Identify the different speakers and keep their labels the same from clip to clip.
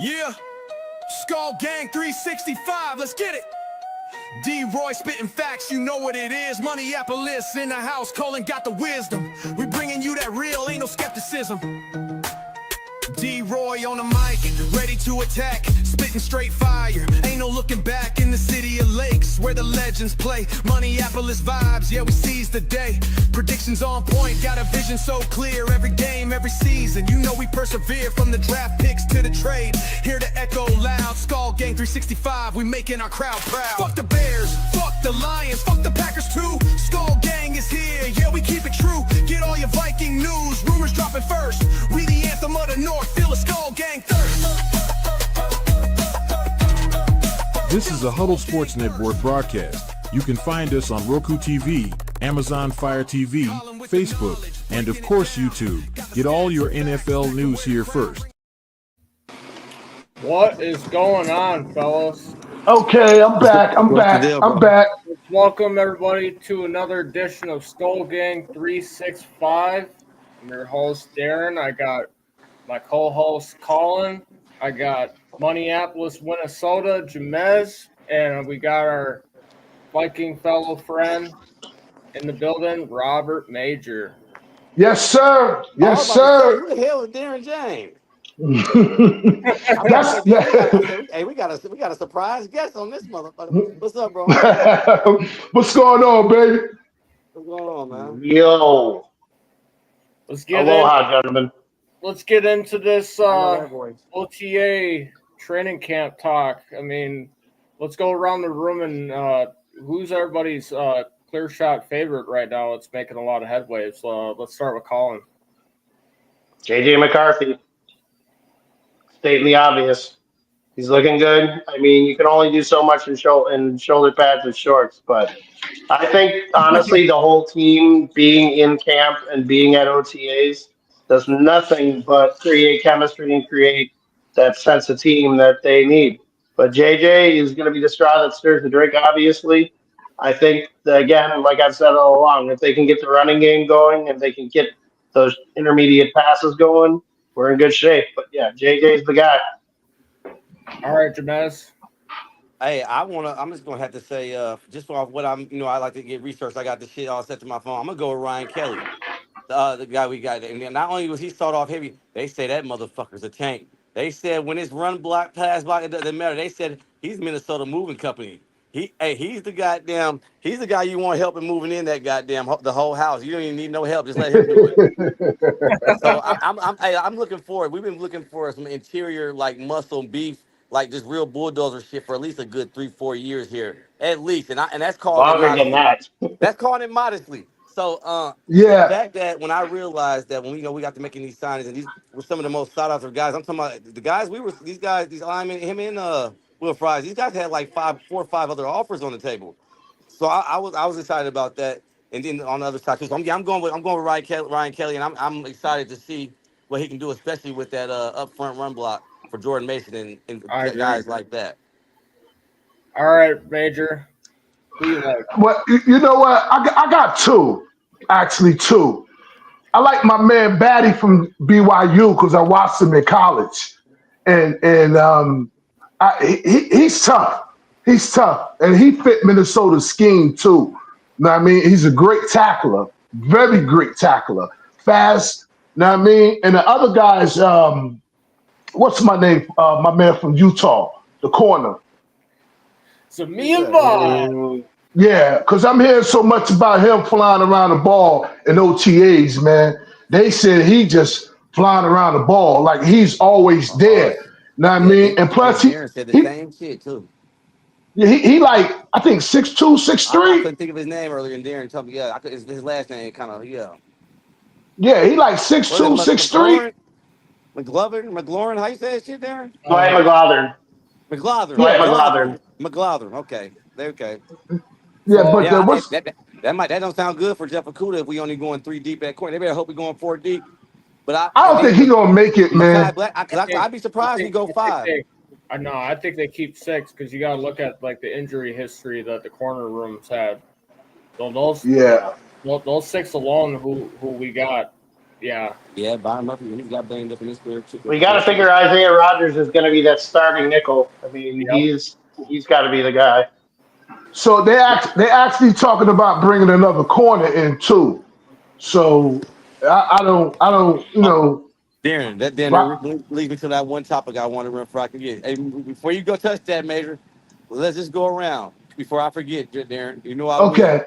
Speaker 1: Yeah, Skol Gang 365, let's get it. D-Roy spitting facts, you know what it is. Moneyappolis in the house, Colin got the wisdom. We bringing you that real, ain't no skepticism. D-Roy on the mic, ready to attack, spitting straight fire. Ain't no looking back in the city of lakes, where the legends play. Moneyappolis vibes, yeah, we seize the day. Predictions on point, got a vision so clear. Every game, every season, you know we persevere. From the draft picks to the trade, here to echo loud. Skol Gang 365, we making our crowd proud. Fuck the Bears, fuck the Lions, fuck the Packers too. Skol Gang is here, yeah, we keep it true. Get all your Viking news, rumors dropping first. We the anthem of the North, feel a Skol Gang thirst.
Speaker 2: This is a Huddle Sports Network broadcast. You can find us on Roku TV, Amazon Fire TV, Facebook, and of course YouTube. Get all your NFL news here first.
Speaker 3: What is going on, fellas?
Speaker 4: Okay, I'm back. I'm back.
Speaker 3: Welcome, everybody, to another edition of Skol Gang 365. I'm your host, Darren. I got my co-host, Colin. I got Moneyappolis, Minnesota, Jamez. And we got our Viking fellow friend in the building, Robert Major.
Speaker 4: Yes, sir. Yes, sir.
Speaker 5: Who the hell is Darren James? Hey, we got a surprise guest on this motherfucker. What's up, bro?
Speaker 4: What's going on, baby?
Speaker 5: What's going on, man?
Speaker 4: Yo.
Speaker 3: Aloha,
Speaker 4: gentlemen.
Speaker 3: Let's get into this
Speaker 5: voice.
Speaker 3: OTA training camp talk. I mean, let's go around the room and who's everybody's clear shot favorite right now? It's making a lot of headway. So let's start with Colin.
Speaker 6: JJ McCarthy. Stating the obvious. He's looking good. I mean, you can only do so much in shoulder pads and shorts, but I think honestly the whole team being in camp and being at OTAs does nothing but create chemistry and create that sense of team that they need. But JJ is going to be the straw that stirs the drink, obviously. I think, that, again, like I've said all along, if they can get the running game going and they can get those intermediate passes going, we're in good shape. But, yeah, JJ's the guy.
Speaker 3: All right, Jamez.
Speaker 5: Hey, I'm just gonna have to say, just off what I like to get research. I got the shit all set to my phone. I'm gonna go with Ryan Kelly, the guy we got. And not only was he start off heavy, they say that motherfucker's a tank. They said when it's run block, pass block, it doesn't matter. They said he's Minnesota Moving Company. He's the guy you want helping moving in that the whole house. You don't even need no help. Just let him do it. So I'm looking forward. We've been looking for some interior like muscle beef, like just real bulldozer shit for at least a good 3-4 years here, at least. And that's calling
Speaker 6: Longer than that.
Speaker 5: That's calling it modestly. So
Speaker 4: Yeah.
Speaker 5: the fact that when I realized that when we got to making these signings and these were some of the most sought after guys. I'm talking about the guys these linemen, him and Will Fries. These guys had like 4 or 5 other offers on the table. So I was excited about that. And then on the other side, because I'm going with Ryan Kelly, and I'm excited to see what he can do, especially with that up front run block for Jordan Mason and guys like that.
Speaker 3: All right, Major. Who you like?
Speaker 4: Well, you know what? I got two. Actually, two. I like my man Batty from BYU because I watched him in college. And he's tough. He's tough. And he fit Minnesota's scheme too. You know what I mean? He's a great tackler. Very great tackler. Fast. You know what I mean? And the other guys, what's my name? My man from Utah, the corner.
Speaker 3: So me and Bob.
Speaker 4: Yeah, because I'm hearing so much about him flying around the ball in OTAs, man. They said he just flying around the ball like he's always there. You know what I mean? And plus, he
Speaker 5: said the same shit too.
Speaker 4: Yeah, he like I think 6'2", 6'3".
Speaker 5: I couldn't think of his name earlier, and Darren told me, his last name kind of,
Speaker 4: Yeah, he like 6'2", 6'3".
Speaker 5: McLaurin, how you say that shit, Darren?
Speaker 6: Dwight McGlothern.
Speaker 5: McGlothern.
Speaker 6: Yeah,
Speaker 5: McGlothern. Okay.
Speaker 4: Yeah,
Speaker 5: So,
Speaker 4: but
Speaker 5: that don't sound good for Jeff Okudah if we only going 3 deep at corner. They better hope we're going 4 deep. But
Speaker 4: I don't think he's gonna make it, man.
Speaker 5: I'd be surprised if he go 5.
Speaker 3: I think they keep 6 because you got to look at like the injury history that the corner rooms had. So those 6 alone, who we got, Yeah.
Speaker 5: Yeah, Byron Murphy, he's got banged up in his career too.
Speaker 6: We got to figure Isaiah Rogers is going to be that starting nickel. I mean,
Speaker 3: Yep.
Speaker 6: he's got to be the guy.
Speaker 4: So they actually talking about bringing another corner in too. So I don't
Speaker 5: Darren, that
Speaker 4: right,
Speaker 5: leads me to that one topic I want to run for I can get. Hey, before you go touch that, Major, let's just go around before I forget, Darren. You know I will.
Speaker 4: okay.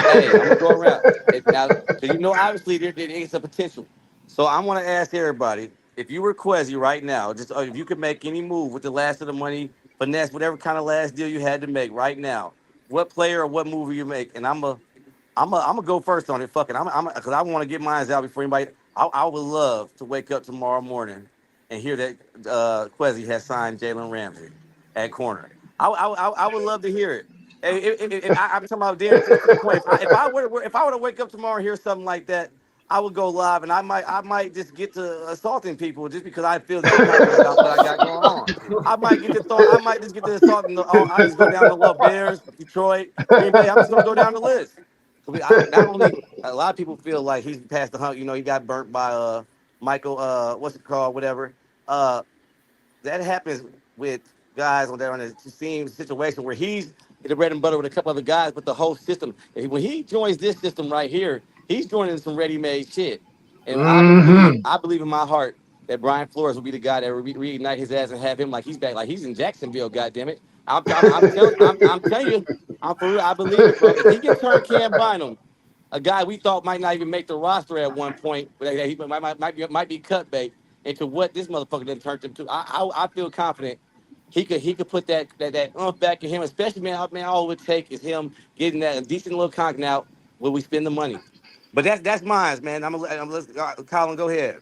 Speaker 5: Hey, I'm gonna go around now because obviously there is a potential. So I want to ask everybody if you were Quezzy right now, just if you could make any move with the last of the money, finesse, whatever kind of last deal you had to make right now, what player or what move you make? And I'm gonna go first on it. Fuck it. Because I want to get mine out before anybody. I would love to wake up tomorrow morning and hear that Quezzy has signed Jalen Ramsey at corner. I would love to hear it. I'm talking about Darren to the point. If I were to wake up tomorrow and hear something like that, I would go live and I might just get to assaulting people just because I feel that confident about what I got going on. I might get to thought. I might just get to assaulting. I just go down the list. Bears, Detroit, Green Bay. I'm just gonna go down the list. Not only a lot of people feel like he's past the hump. He got burnt by Michael. What's it called? Whatever. Uh, that happens with guys on there on the same situation where he's in the bread and butter with a couple other guys, but the whole system. When he joins this system right here, he's joining some ready-made shit. And
Speaker 4: Hmm.
Speaker 5: I believe in my heart that Brian Flores will be the guy that will reignite his ass and have him like he's back, like he's in Jacksonville. God damn it! I'm telling you, I'm for real. I believe it, bro. If he can turn Cam Bynum, a guy we thought might not even make the roster at one point, but he might be cut bait into what this motherfucker done turned him to. I feel confident he could put that umph back in him, especially man. All it would take is him getting that decent little conking out where we spend the money. But that's mine, man. Colin, go ahead.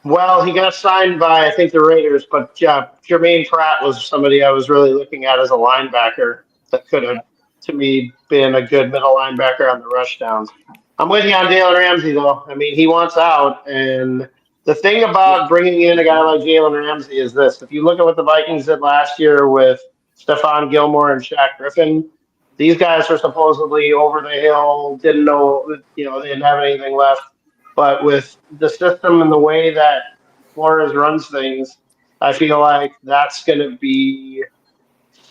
Speaker 6: Well, he got signed by I think the Raiders, but Jermaine Pratt was somebody I was really looking at as a linebacker that could have, to me, been a good middle linebacker on the rush downs. I'm with you on Jalen Ramsey though. I mean, he wants out, and the thing
Speaker 5: Yeah.
Speaker 6: about bringing in a guy like Jalen Ramsey is this: if you look at what the Vikings did last year with Stephon Gilmore and Shaq Griffin, these guys were supposedly over the hill, didn't know, they didn't have anything left. But with the system and the way that Flores runs things, I feel like that's going to be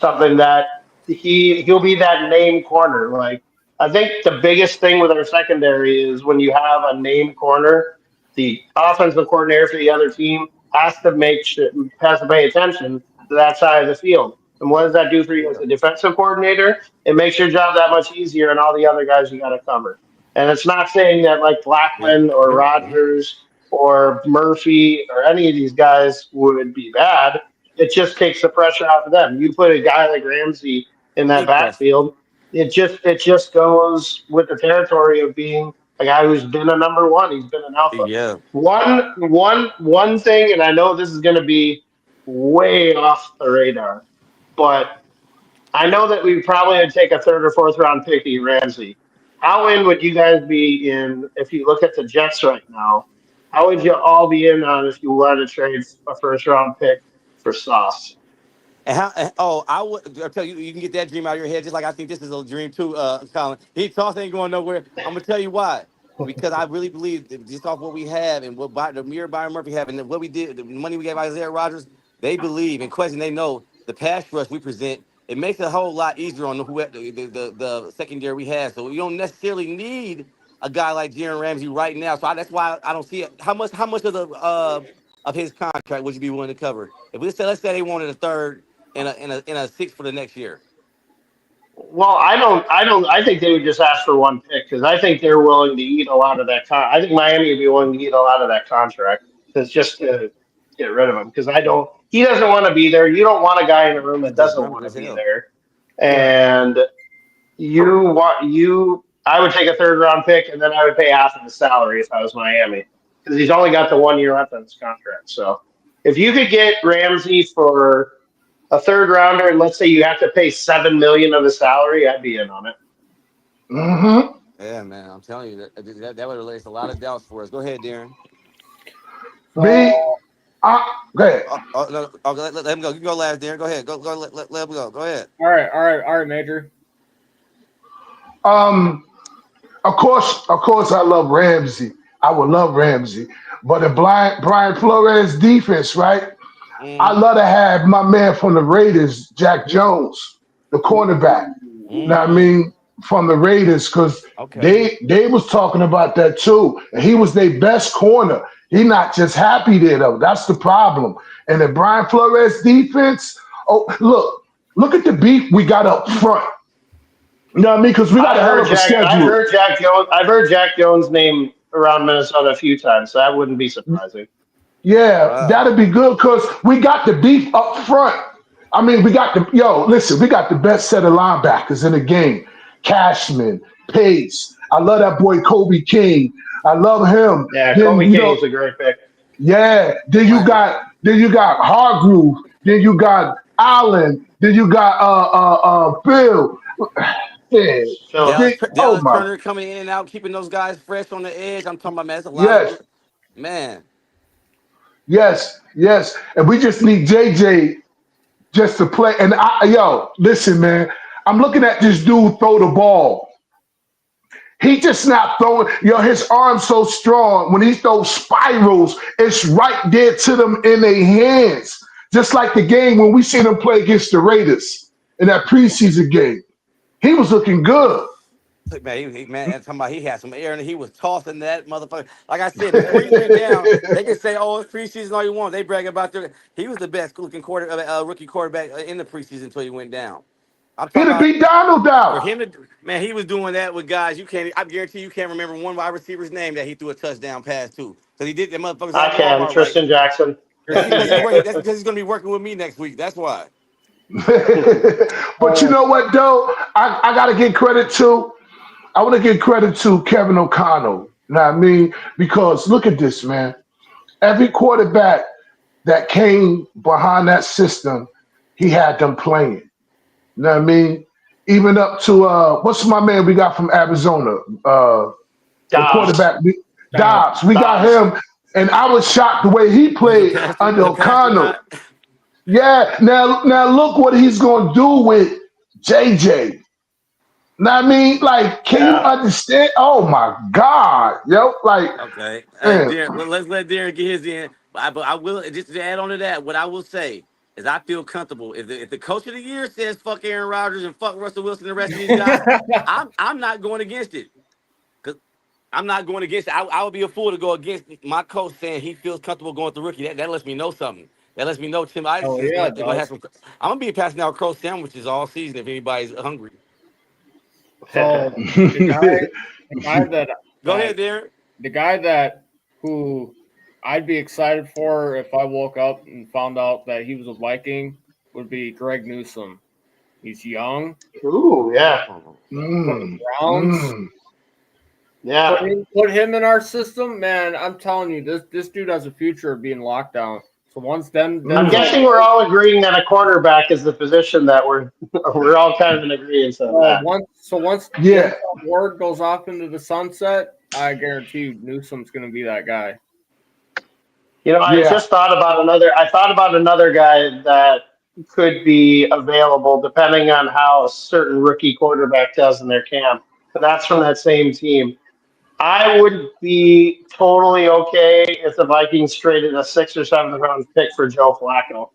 Speaker 6: something that he'll be that name corner. Like I think the biggest thing with our secondary is when you have a name corner, the offensive coordinator for the other team has to pay attention to that side of the field. And what does that do for you as a defensive coordinator? It makes your job that much easier, and all the other guys you got to cover. And it's not saying that like
Speaker 5: Yeah.
Speaker 6: Blackman or Rogers or Murphy or any of these guys would be bad. It just takes the pressure off of them. You put a guy like Ramsey in that
Speaker 5: Big pressure.
Speaker 6: backfield, it just goes with the territory of being a guy who's been a number one. He's been an alpha.
Speaker 5: Yeah.
Speaker 6: One thing, and I know this is going to be way off the radar, but I know that we probably would take a third or fourth round pick to Ramsey. How in would you guys be in if you look at the Jets right now? How would you all be in on if you wanted to trade a first round pick for Sauce?
Speaker 5: I would. I tell you, you can get that dream out of your head, just like I think this is a dream too, Colin. He toss ain't going nowhere. I'm gonna tell you why. Because I really believe that just off what we have and the mere Byron Murphy have and what we did, the money we gave Isaiah Rogers, they believe and question. They know the pass rush we present. It makes it a whole lot easier on the secondary we have. So we don't necessarily need a guy like Jaren Ramsey right now. So that's why I don't see it. How much of his contract would you be willing to cover? If let's say they wanted a third and a six for the next year.
Speaker 6: Well, I think they would just ask for one pick because I think they're willing to eat a lot of that. I think Miami would be willing to eat a lot of that contract because just to get rid of him because I don't. He doesn't want to be there. You don't want a guy in a room
Speaker 5: He's
Speaker 6: that doesn't
Speaker 5: disgruntled
Speaker 6: want to
Speaker 5: as
Speaker 6: be
Speaker 5: hell.
Speaker 6: there.
Speaker 4: Right.
Speaker 6: And I would take a third round pick and then I would pay half of his salary if I was Miami because he's only got the 1 year left on his contract. So if you could get Ramsey for a third rounder, and let's say you have to pay $7 million of his salary, I'd be in on it.
Speaker 4: Hmm.
Speaker 5: Yeah, man, I'm telling you that would have raised a lot of doubts for us. Go ahead, Darren.
Speaker 4: Me,
Speaker 3: So
Speaker 4: go ahead.
Speaker 5: No, let him go. You can go last, Darren. Go ahead. Go. Let him go. Go ahead.
Speaker 3: all right, Major.
Speaker 4: Of course, I love Ramsey. I would love Ramsey. But the Brian Flores defense, right? I love to have my man from the Raiders, Jack Jones, the cornerback. Know what I mean, from the Raiders, because
Speaker 5: Okay.
Speaker 4: they was talking about that too. And he was their best corner. He not just happy there though. That's the problem. And the Brian Flores defense, oh look at the beef we got up front. You know what I mean? Because we got a hell of a
Speaker 6: I've
Speaker 4: schedule.
Speaker 6: heard Jack Jones. I've heard Jack Jones' name around Minnesota a few times, so that wouldn't be surprising.
Speaker 4: Yeah,
Speaker 5: Wow.
Speaker 4: that'd be good because we got the beef up front. I mean, we got listen, we got the best set of linebackers in the game. Cashman, Pace. I love that boy Kobe King. I love him.
Speaker 6: Yeah,
Speaker 4: Then
Speaker 6: Kobe King's a great pick.
Speaker 4: yeah. Then you got Hargrove. Then you got Allen. Then you got Bill. Yeah.
Speaker 6: Phillips.
Speaker 4: Oh
Speaker 5: Dallas
Speaker 4: my.
Speaker 5: Turner coming in and out, keeping those guys fresh on the edge. I'm talking about, man, that's a lot of
Speaker 4: Yes.
Speaker 5: good. Man,
Speaker 4: Yes. And we just need JJ just to play. And listen, man. I'm looking at this dude throw the ball. He just not throwing. His arm's so strong. When he throws spirals, it's right there to them in their hands. Just like the game when we seen him play against the Raiders in that preseason game. He was looking good.
Speaker 5: look, man, man, I'm talking about he had some air and he was tossing that motherfucker. Like I said, before he went down, they can say, "Oh, it's preseason all you want." They brag about their. He was the best looking rookie quarterback in the preseason until he went down. I'm
Speaker 4: He'd
Speaker 5: talking
Speaker 4: have
Speaker 5: about.
Speaker 4: beat Donald
Speaker 5: For
Speaker 4: down.
Speaker 5: him to, man, he was doing that with guys. You can't. I guarantee you can't remember one wide receiver's name that he threw a touchdown pass to. Because he did that motherfuckers
Speaker 6: I
Speaker 5: out
Speaker 6: can.
Speaker 5: Walmart right.
Speaker 6: Tristan Jackson.
Speaker 5: That's
Speaker 3: Christian
Speaker 5: because he's
Speaker 3: Jackson.
Speaker 5: working. That's because he's gonna be working with me next week. That's why.
Speaker 4: But you know what, though? I got to give credit to. I want to give credit to Kevin O'Connell. You know what I mean? Because look at this, man. Every quarterback that came behind that system, he had them playing. You know what I mean? Even up to what's my man we got from Arizona? The
Speaker 6: Dobbs.
Speaker 4: quarterback Dobbs. We got
Speaker 6: Dobbs.
Speaker 4: him, and I was shocked the way he
Speaker 5: Was it
Speaker 4: played under
Speaker 5: a pastor
Speaker 4: O'Connell.
Speaker 5: not?
Speaker 4: Yeah. Now look what he's gonna do with JJ. Know what I mean? Like, can you
Speaker 6: Yeah.
Speaker 4: understand? Oh my God, yo! Like,
Speaker 5: Okay. Hey,
Speaker 4: man,
Speaker 5: Darren, let's let Darren get his in. But I will just to add on to that. What I will say is I feel comfortable if the coach of the year says fuck Aaron Rodgers and fuck Russell Wilson and the rest of these guys. I'm not going against it. I'm not going against it. I would be a fool to go against my coach saying he feels comfortable going with the rookie. That lets me know something. That lets me know Tim
Speaker 3: Oh
Speaker 5: Isaacson is
Speaker 3: yeah,
Speaker 5: going
Speaker 3: it
Speaker 5: to have
Speaker 3: does.
Speaker 5: some. I'm going to be passing out crow sandwiches all season if anybody's hungry.
Speaker 3: So the guy
Speaker 5: Go ahead,
Speaker 3: that
Speaker 5: Darren.
Speaker 3: the guy that who I'd be excited for if I woke up and found out that he was a Viking would be Greg Newsome. He's young
Speaker 6: Ooh, yeah.
Speaker 5: Oh,
Speaker 3: for the
Speaker 4: mm,
Speaker 3: Browns.
Speaker 4: mm.
Speaker 6: Yeah.
Speaker 3: Put him in our system, man. I'm telling you, this dude has a future of being locked down. So once
Speaker 6: I'm
Speaker 3: Denzel,
Speaker 6: guessing we're all agreeing that a cornerback is the position that we're all kind of in agreement on that.
Speaker 3: once
Speaker 4: Yeah,
Speaker 3: Denzel Ward goes off into the sunset, I guarantee you Newsome's going to be that guy.
Speaker 6: You know,
Speaker 4: yeah.
Speaker 6: I thought about another guy that could be available depending on how a certain rookie quarterback does in their camp. But that's from that same team. I would be totally okay if the Vikings traded a 6th or 7th round pick for Joe Flacco.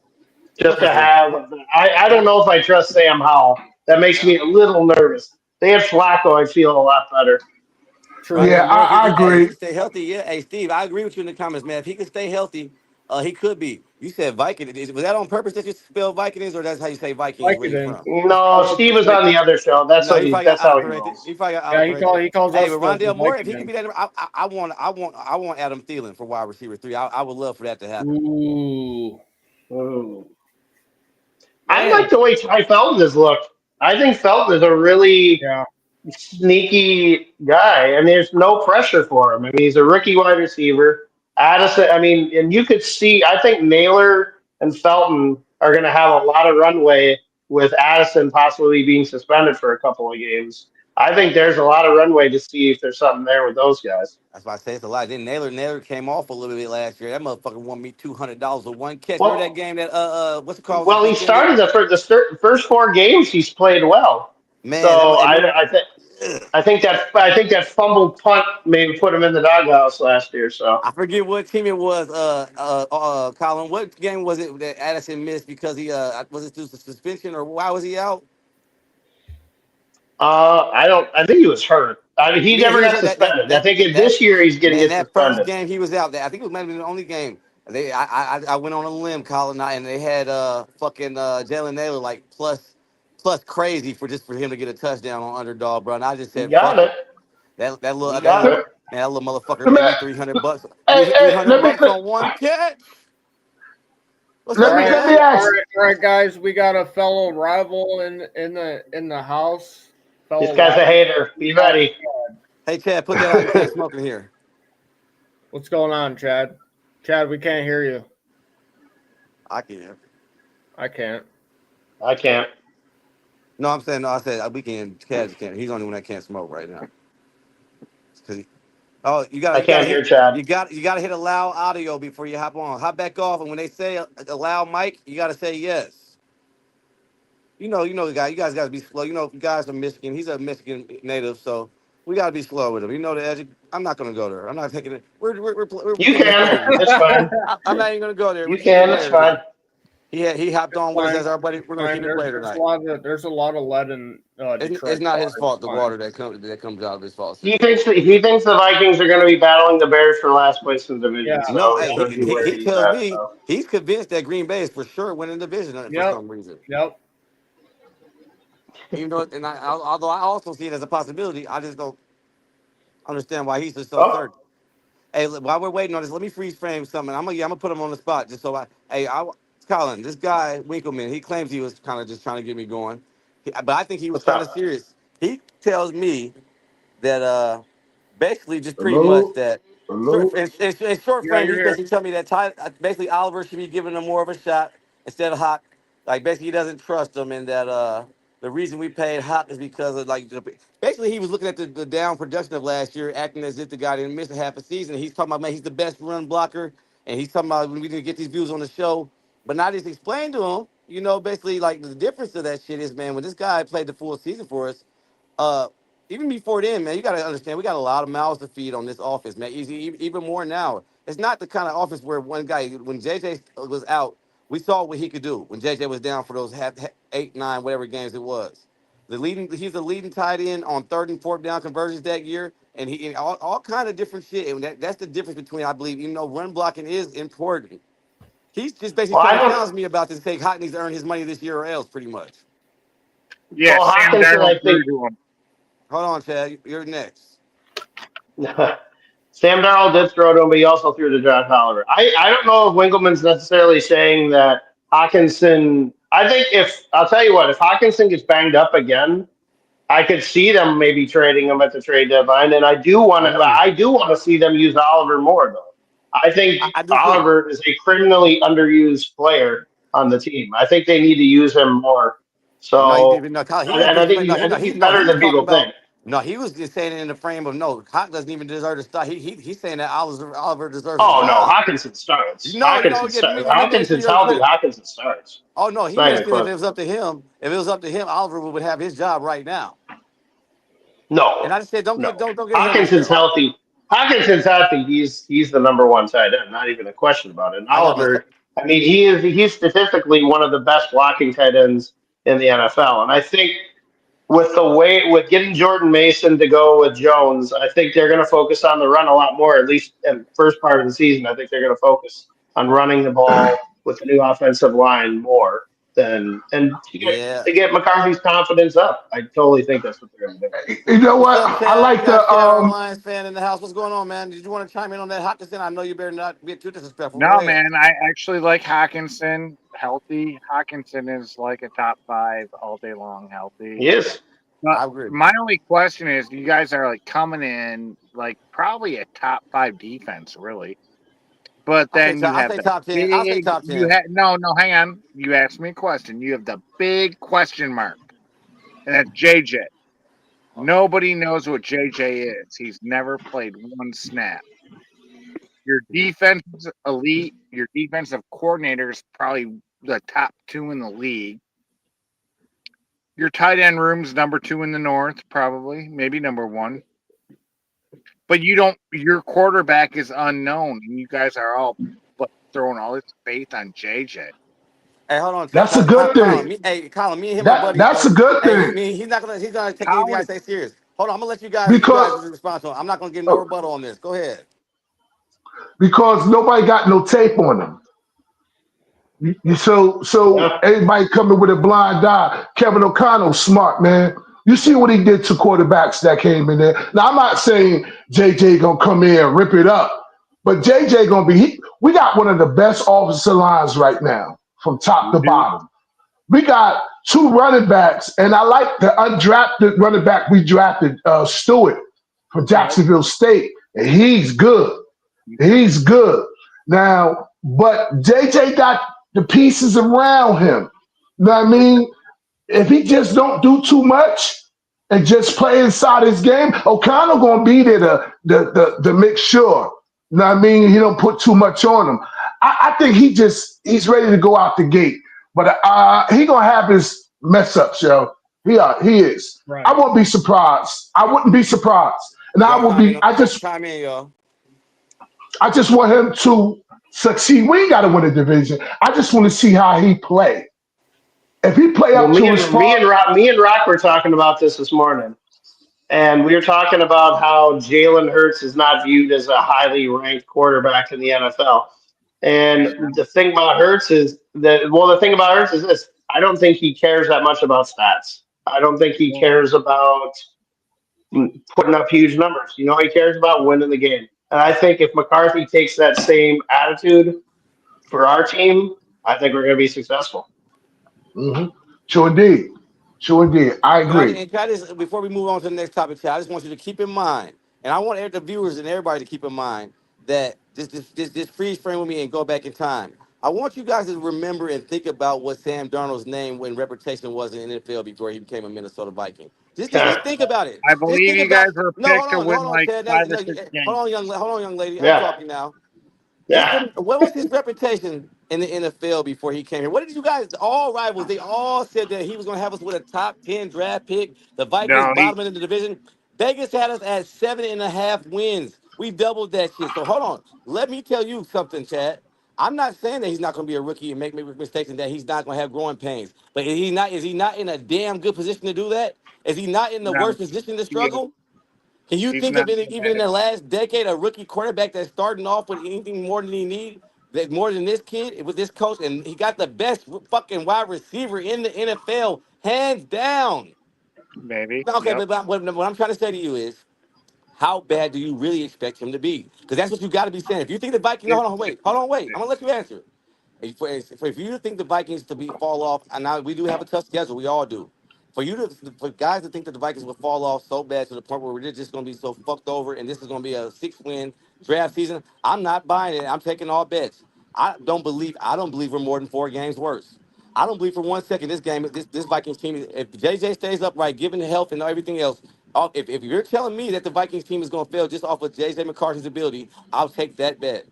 Speaker 6: Just to
Speaker 5: okay.
Speaker 6: have, I don't know if I trust Sam Howell. That makes me a little nervous. They had Flacco, I feel a lot better.
Speaker 5: Right.
Speaker 3: True.
Speaker 4: Yeah,
Speaker 5: And more
Speaker 4: I
Speaker 5: hey, if he
Speaker 4: agree.
Speaker 5: can stay healthy, yeah. Hey, Steve, I agree with you in the comments, man. If he can stay healthy, he could be. You said Viking. Was that on purpose that you spelled Vikings, or that's how you say Vikings where you
Speaker 3: Vicodin.
Speaker 5: from?
Speaker 6: No, Steve was on the other show.
Speaker 5: No, he probably got
Speaker 6: That's how he
Speaker 5: autocorrected.
Speaker 6: rolls.
Speaker 5: He probably got
Speaker 3: Yeah,
Speaker 5: autocorrected.
Speaker 3: he calls
Speaker 5: Hey,
Speaker 3: us
Speaker 5: but
Speaker 3: the
Speaker 5: Rondell Moore, if he can
Speaker 3: Vicodin.
Speaker 5: be that, I want Adam Thielen for wide receiver 3. I would love for that to happen.
Speaker 3: Ooh,
Speaker 6: Ooh. I
Speaker 3: man.
Speaker 6: like the way Ty Felton has looked. I think Felton is a really
Speaker 3: Yeah.
Speaker 6: sneaky guy, and there's no pressure for him. I mean, he's a rookie wide receiver. Addison, I mean, and you could see, I think Naylor and Felton are going to have a lot of runway with Addison possibly being suspended for a couple of games. I think there's a lot of runway to see if there's something there with those guys.
Speaker 5: That's why I say it's a lot. Then Naylor came off a little bit last year. That motherfucker won me $200 with one catch. Remember that
Speaker 6: Well,
Speaker 5: game that what's it called?
Speaker 6: he
Speaker 5: Suspended.
Speaker 6: started the first 4 games. He's played well.
Speaker 5: Man,
Speaker 6: So I think. I think that fumbled punt maybe put him in the doghouse last year. So
Speaker 5: I forget what team it was. Colin, what game was it that Addison missed because he was it through the suspension or why was he out?
Speaker 6: I don't. I think he was hurt. I mean, he
Speaker 5: Yeah,
Speaker 6: never
Speaker 5: he was
Speaker 6: got
Speaker 5: hurt.
Speaker 6: suspended. I think this year he's going to
Speaker 5: Man,
Speaker 6: get
Speaker 5: that first
Speaker 6: suspended.
Speaker 5: game he was out. I think it might have been the only game. I went on a limb, Colin, and they had fucking Jalen Naylor like plus crazy for him to get a touchdown on underdog, bro. And I just
Speaker 6: He
Speaker 5: said,
Speaker 6: got
Speaker 5: fuck
Speaker 6: it.
Speaker 5: it. That little
Speaker 6: He got it.
Speaker 5: man, that little motherfucker
Speaker 4: Let me,
Speaker 5: made me $300.
Speaker 4: hey,
Speaker 5: Three
Speaker 4: hey,
Speaker 5: hundred bucks on one catch. What's
Speaker 3: All
Speaker 5: up,
Speaker 3: right,
Speaker 4: let me
Speaker 5: Chad?
Speaker 4: ask.
Speaker 3: all right, guys. We got a fellow rival in the house.
Speaker 6: This
Speaker 3: Fellow
Speaker 6: guy's
Speaker 3: rival.
Speaker 6: a hater. Be ready.
Speaker 5: Hey, Chad, put that out. You can't smoke in here.
Speaker 3: What's going on, Chad? Chad, we can't hear you.
Speaker 5: I can.
Speaker 3: I can't.
Speaker 6: I can't.
Speaker 5: No, I'm saying no. I said we can. Chad can't. He's the only one that can't smoke right now. 'Cause oh,
Speaker 6: I
Speaker 5: you gotta
Speaker 6: can't hear
Speaker 5: hit
Speaker 6: Chad.
Speaker 5: you gotta hit allow audio before you hop on. Hop back off, and when they say allow mic, you gotta say yes. You know the guy. You guys gotta be slow. You know, you guys are Michigan. He's a Michigan native, so we gotta be slow with him. You know the edge. I'm not gonna go there. I'm not taking it. We're
Speaker 6: You
Speaker 5: keeping this
Speaker 6: can.
Speaker 5: later tonight.
Speaker 6: It's fine.
Speaker 5: I'm not even gonna go there.
Speaker 6: You
Speaker 5: We're keeping it
Speaker 6: can. It's
Speaker 5: later
Speaker 6: fine.
Speaker 5: tonight. He hopped on with us
Speaker 3: Fine.
Speaker 5: as our buddy. We're gonna
Speaker 3: Fine.
Speaker 5: keep it later
Speaker 3: There's
Speaker 5: tonight.
Speaker 3: a lot of lead in
Speaker 5: It's
Speaker 3: Detroit
Speaker 5: not his
Speaker 3: water.
Speaker 5: fault. The
Speaker 3: Fine.
Speaker 5: water that comes out of his fault.
Speaker 6: He thinks the Vikings are going to be battling the Bears for last place in the division.
Speaker 3: Yeah.
Speaker 5: No,
Speaker 6: So it
Speaker 5: hey,
Speaker 6: shows you where
Speaker 5: he
Speaker 6: he's
Speaker 5: tells
Speaker 6: at.
Speaker 5: me
Speaker 6: So
Speaker 5: he's convinced that Green Bay is for sure winning the division for
Speaker 3: Yep.
Speaker 5: some reason.
Speaker 3: Yep.
Speaker 5: Even though, although I also see it as a possibility, I just don't understand why he's just so
Speaker 6: oh,
Speaker 5: certain. Hey, look, while we're waiting on this, let me freeze frame something. I'm gonna put him on the spot just so Colin, this guy Winkleman, he claims he was kind of just trying to get me going, but I think he was
Speaker 6: what's
Speaker 5: kind of
Speaker 6: up?
Speaker 5: serious. He tells me that basically just pretty much
Speaker 4: Hello,
Speaker 5: that
Speaker 4: hello.
Speaker 5: in short
Speaker 3: Yeah,
Speaker 5: frame,
Speaker 3: you're
Speaker 5: he's
Speaker 3: here.
Speaker 5: basically telling me that basically Oliver should be giving him more of a shot instead of Hawk. Like basically he doesn't trust him, and that the reason we paid Hawk is because of basically he was looking at the down production of last year, acting as if the guy didn't miss a half a season. He's talking about man, he's the best run blocker, and he's talking about when we didn't get these views on the show. But not just explain to him, basically like the difference of that shit is man, when this guy played the full season for us, uh, even before then, man, you got to understand we got a lot of mouths to feed on this offense, man. Even more now. It's not the kind of offense where one guy, when JJ was out, we saw what he could do when JJ was down for those 8, 9, whatever games it was. He's the leading tight end on third and fourth down conversions that year, and he and all kind of different shit. And that's the difference between I believe, run blocking is important. He's just basically
Speaker 6: Well,
Speaker 5: trying
Speaker 6: I
Speaker 5: to challenge
Speaker 6: don't.
Speaker 5: me about this. Say Hot needs to earn his money this year or else, pretty much.
Speaker 7: Yeah,
Speaker 6: Well,
Speaker 7: Sam
Speaker 6: Hawkinson,
Speaker 7: Darnold
Speaker 6: I
Speaker 7: threw
Speaker 6: think
Speaker 7: to him.
Speaker 5: Hold on, Chad. You're next.
Speaker 6: Sam Darnold did throw to him, but he also threw to Josh Oliver. I don't know if Winkleman's necessarily saying that Hawkinson. I think if I'll tell you what, if Hawkinson gets banged up again, I could see them maybe trading him at the trade deadline, and I do want to see them use Oliver more though. I think
Speaker 5: I do too.
Speaker 6: Oliver is a criminally underused player on the team. I think they need to use him more.
Speaker 5: No, he didn't
Speaker 6: So,
Speaker 5: even know. He
Speaker 6: and
Speaker 5: didn't
Speaker 6: I
Speaker 5: think he
Speaker 6: think
Speaker 5: might. No, he, no,
Speaker 6: he's
Speaker 5: he, no, he
Speaker 6: better
Speaker 5: was
Speaker 6: than
Speaker 5: talking
Speaker 6: people
Speaker 5: about.
Speaker 6: think.
Speaker 5: No, he was just saying it in the frame of no. Hawk doesn't even deserve to start. He's saying that Oliver deserves a
Speaker 6: Oh no,
Speaker 5: job.
Speaker 6: Hawkinson starts.
Speaker 5: No, yeah, let me make sure
Speaker 6: Hawkinson's
Speaker 5: you're
Speaker 6: healthy.
Speaker 5: clear.
Speaker 6: Hawkinson starts.
Speaker 5: Oh no,
Speaker 6: It's
Speaker 5: he
Speaker 6: not even
Speaker 5: basically if
Speaker 6: close.
Speaker 5: it was up to him, Oliver would have his job right now.
Speaker 6: No,
Speaker 5: And I just said,
Speaker 6: no.
Speaker 5: don't get ahead of
Speaker 6: Hawkinson's
Speaker 5: yourself.
Speaker 6: healthy. Hawkinson's healthy. He's the number one tight end. Not even a question about it. And
Speaker 5: I know, but
Speaker 6: Oliver, I mean, he's statistically one of the best blocking tight ends in the NFL. And I think with getting Jordan Mason to go with Jones, I think they're going to focus on the run a lot more. At least in the first part of the season, I think they're going to focus on running the ball with the new offensive line more than and
Speaker 5: yeah.
Speaker 6: to get McCarthy's confidence up. I totally think that's what they're going to do.
Speaker 4: You know
Speaker 5: What's
Speaker 4: what?
Speaker 5: up,
Speaker 4: I
Speaker 5: Chad? We
Speaker 4: like
Speaker 5: got
Speaker 4: the
Speaker 5: Chad, our Lions fan in the house. What's going on, man? Did you want to chime in on that Hawkinson? I know you better not be too disrespectful. Go
Speaker 7: No,
Speaker 5: ahead.
Speaker 7: man, I actually like Hawkinson. Healthy. Hawkinson is like a top 5 all day long healthy.
Speaker 6: He is.
Speaker 7: But
Speaker 5: I agree.
Speaker 7: my only question is, you guys are like coming in like probably a top 5 defense, really. But then you
Speaker 5: I
Speaker 7: have
Speaker 5: say
Speaker 7: the
Speaker 5: top 10. I'll say
Speaker 7: big.
Speaker 5: top 10.
Speaker 7: No, hang on. You asked me a question. You have the big question mark, and that's JJ. Nobody knows what JJ is. He's never played one snap. Your defense is elite. Your defensive coordinator is probably the top 2 in the league. Your tight end room's number 2 in the North, probably, maybe number 1. But you don't. Your quarterback is unknown, and you guys are all throwing all this faith on JJ.
Speaker 5: Hey, hold on,
Speaker 4: That's a good
Speaker 5: Colin.
Speaker 4: thing.
Speaker 5: Colin, me and him are
Speaker 4: That
Speaker 5: buddies,
Speaker 4: that's a
Speaker 5: so
Speaker 4: good
Speaker 5: hey,
Speaker 4: thing
Speaker 5: he's gonna take anything I
Speaker 7: Colin,
Speaker 5: say serious. Hold on, I'm gonna let you guys
Speaker 4: because
Speaker 5: respond to him. I'm not gonna give no
Speaker 4: uh,
Speaker 5: rebuttal on this. Go ahead.
Speaker 4: because nobody got no tape on him. So
Speaker 6: Yeah.
Speaker 4: everybody coming with a blind eye. Kevin O'Connell, smart man. You see what he did to quarterbacks that came in there. Now I'm not saying JJ gonna come in and rip it up, but JJ gonna be. We got one of the best offensive lines right now, from top
Speaker 7: you
Speaker 4: to
Speaker 7: do.
Speaker 4: bottom. We got two running backs, and I like the undrafted running back we drafted, Stewart from
Speaker 7: Yep.
Speaker 4: Jacksonville State, and he's good. He's good. Now, but JJ got the pieces around him. You know what I mean? If he just don't do too much and just play inside his game, O'Connell gonna be there to make sure. You know what I mean? He don't put too much on him. I think he's ready to go out the gate. But he gonna have his mess ups, yo. He is. I
Speaker 7: Right.
Speaker 4: won't be surprised. I wouldn't be surprised. And I
Speaker 5: Y'all
Speaker 4: will
Speaker 5: chime in.
Speaker 4: be.
Speaker 5: Chime in, y'all.
Speaker 4: I just want him to succeed. We ain't got to win a division. I just want to see how he play. If he play
Speaker 6: Well,
Speaker 4: up to his part,
Speaker 6: Me and Rock were talking about this morning, and we were talking about how Jalen Hurts is not viewed as a highly ranked quarterback in the NFL. And the thing about Hurts is that the thing about Hurts is this: I don't think he cares that much about stats. I don't think he
Speaker 7: Well,
Speaker 6: cares about putting up huge numbers. He cares about winning the game. And I think if McCarthy takes that same attitude for our team, I think we're going to be successful.
Speaker 4: mhm. Sure indeed. Sure indeed. I agree.
Speaker 5: And try this before we move on to the next topic, Chad. I just want you to keep in mind, and I want the viewers and everybody to keep in mind that this freeze frame with me and go back in time. I want you guys to remember and think about what Sam Darnold's name and reputation was in the NFL before he became a Minnesota Viking. Just
Speaker 6: Okay.
Speaker 5: think about it.
Speaker 7: I
Speaker 5: Just
Speaker 7: believe
Speaker 5: think
Speaker 7: you guys
Speaker 5: about.
Speaker 7: were
Speaker 5: No,
Speaker 7: picked to win
Speaker 5: hold on,
Speaker 7: like
Speaker 5: Chad. No,
Speaker 7: 5 or
Speaker 5: no,
Speaker 7: 6
Speaker 5: hold
Speaker 7: games.
Speaker 5: on, young lady. I'm
Speaker 6: Yeah.
Speaker 5: talking now. Just
Speaker 6: Yeah.
Speaker 5: what was his reputation in the NFL before he came here? What did you guys, all rivals, they all said that he was going to have us with a top 10 draft pick. The Vikings
Speaker 7: No, he
Speaker 5: bottoming in the division. Vegas had us at 7.5 wins. We doubled that shit. So hold on. Let me tell you something, Chad. I'm not saying that he's not going to be a rookie and make mistakes and that he's not going to have growing pains. But is he not in a damn good position to do that? Is he not in the
Speaker 7: no,
Speaker 5: worst position to
Speaker 7: he,
Speaker 5: struggle? Can you
Speaker 7: he's
Speaker 5: think
Speaker 7: not
Speaker 5: of any,
Speaker 7: in a
Speaker 5: even in
Speaker 7: bad.
Speaker 5: the last decade, a rookie quarterback that's starting off with anything more than he need, that more than this kid with this coach, and he got the best fucking wide receiver in the NFL, hands down.
Speaker 7: Maybe.
Speaker 5: Okay,
Speaker 7: Yep.
Speaker 5: but what I'm trying to say to you is, how bad do you really expect him to be? Because that's what you got to be saying. If you think the Vikings, no,
Speaker 7: This,
Speaker 5: hold on, wait. I'm gonna let you answer. If you think the Vikings to be fall off, and now we do have a tough schedule, we all do. For guys to think that the Vikings will fall off so bad to the point where we're just going to be so fucked over, and this is going to be a 6-win draft season, I'm not buying it. I'm taking all bets. I don't believe we're more than 4 games worse. I don't believe for 1 second this Vikings team, if JJ stays upright, given the health and everything else, if you're telling me that the Vikings team is going to fail just off of JJ McCarthy's ability, I'll take that bet.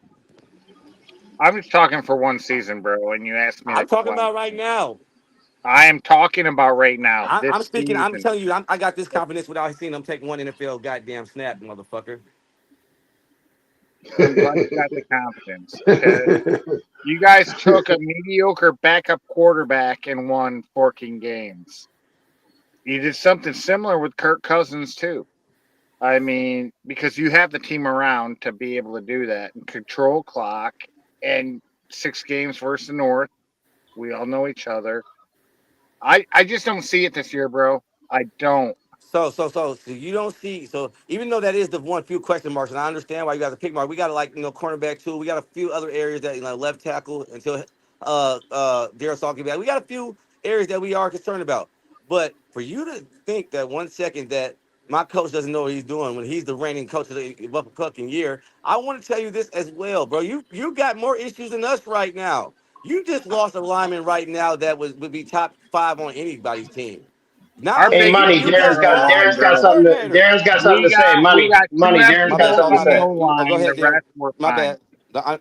Speaker 7: I'm just talking for one season, bro, and you asked me
Speaker 5: I'm
Speaker 7: the
Speaker 5: talking about
Speaker 7: question.
Speaker 5: right now.
Speaker 7: I am talking about right now,
Speaker 5: I'm
Speaker 7: this
Speaker 5: speaking. I'm
Speaker 7: season.
Speaker 5: telling you. I got this confidence without seeing them take one NFL goddamn snap, motherfucker.
Speaker 7: I'm glad you got the confidence because you guys took a mediocre backup quarterback and won 14 games. You did something similar with Kirk Cousins, too. I mean, because you have the team around to be able to do that and control clock and 6 games versus the North. We all know each other. I just don't see it this year, bro. I don't.
Speaker 5: So you don't see. So even though that is the one few question marks, and I understand why you got to pick mark. We got to cornerback too. We got a few other areas that left tackle until Darius Hall get back. We got a few areas that we are concerned about. But for you to think that 1 second that my coach doesn't know what he's doing when he's the reigning coach of the fucking year, I want to tell you this as well, bro. You got more issues than us right now. You just lost a lineman right now that would be top 5 on anybody's team. Not
Speaker 7: Our
Speaker 5: only
Speaker 6: Hey,
Speaker 5: you,
Speaker 7: biggest
Speaker 6: money.
Speaker 5: you
Speaker 7: issue
Speaker 5: got
Speaker 7: is our line,
Speaker 6: Darren's got
Speaker 7: bro.
Speaker 6: something.
Speaker 5: coordinator.
Speaker 6: Darren's got something to say.
Speaker 7: We
Speaker 6: Money.
Speaker 7: got two
Speaker 6: Money.
Speaker 5: My
Speaker 6: Darren's got
Speaker 5: bad.
Speaker 7: FBOs
Speaker 6: something to
Speaker 7: on the
Speaker 6: say.
Speaker 7: O
Speaker 5: Go
Speaker 7: line. The
Speaker 5: ahead, Darren.
Speaker 7: rest were
Speaker 5: My
Speaker 7: fine.
Speaker 5: bad.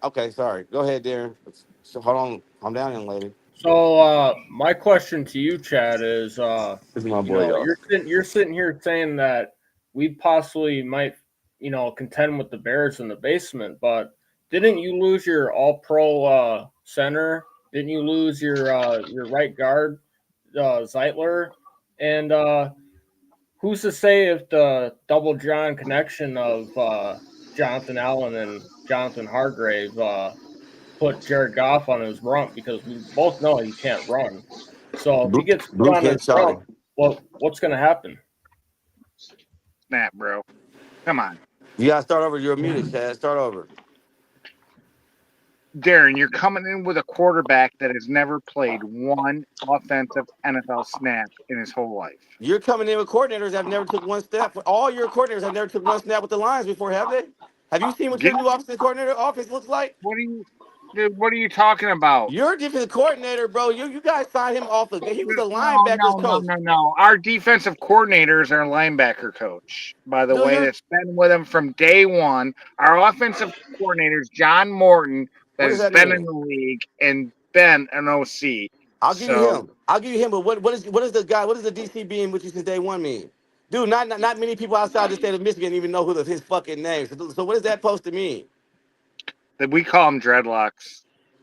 Speaker 5: Okay, sorry. Go ahead, Darren. So, hold on. Calm down, young lady.
Speaker 3: So my question to you, Chad, is
Speaker 5: This is my boy, y'all.
Speaker 3: you're sitting here saying that we possibly might, contend with the Bears in the basement, but didn't you lose your all pro center? Didn't you lose your right guard, Zeitler? And who's to say if the double John connection of Jonathan Allen and Jonathan Hargrave put Jared Goff on his rump, because we both know he can't run. So if he gets put
Speaker 5: Blue
Speaker 3: on his
Speaker 5: Ken Charlie.
Speaker 3: rump, what's going to happen?
Speaker 7: Snap, bro. Come on.
Speaker 5: You gotta start over. You're muted, Chad. Start over.
Speaker 7: Darren, you're coming in with a quarterback that has never played one offensive NFL snap in his whole life.
Speaker 5: You're coming in with coordinators that have never took one snap. All your coordinators have never took one snap with the Lions before, have they? Have you seen what
Speaker 7: Get,
Speaker 5: your new offensive coordinator offense looks like?
Speaker 7: what are you talking about?
Speaker 5: You're a defensive coordinator, bro. You guys signed him off. He was a
Speaker 7: No,
Speaker 5: linebackers coach.
Speaker 7: no. Our defensive coordinator is our linebacker coach, by the
Speaker 5: No,
Speaker 7: way,
Speaker 5: you're.
Speaker 7: that's been with him from day one. Our offensive coordinator is John Morton, that
Speaker 5: What does
Speaker 7: has
Speaker 5: that
Speaker 7: been
Speaker 5: mean?
Speaker 7: in the league and been an OC.
Speaker 5: I'll give you
Speaker 7: So
Speaker 5: him. I'll give you him. But what is the guy? What does the DC being with you since day one mean? Dude, not many people outside the state of Michigan even know his fucking name. So what is that supposed to mean?
Speaker 7: that we call him dreadlocks.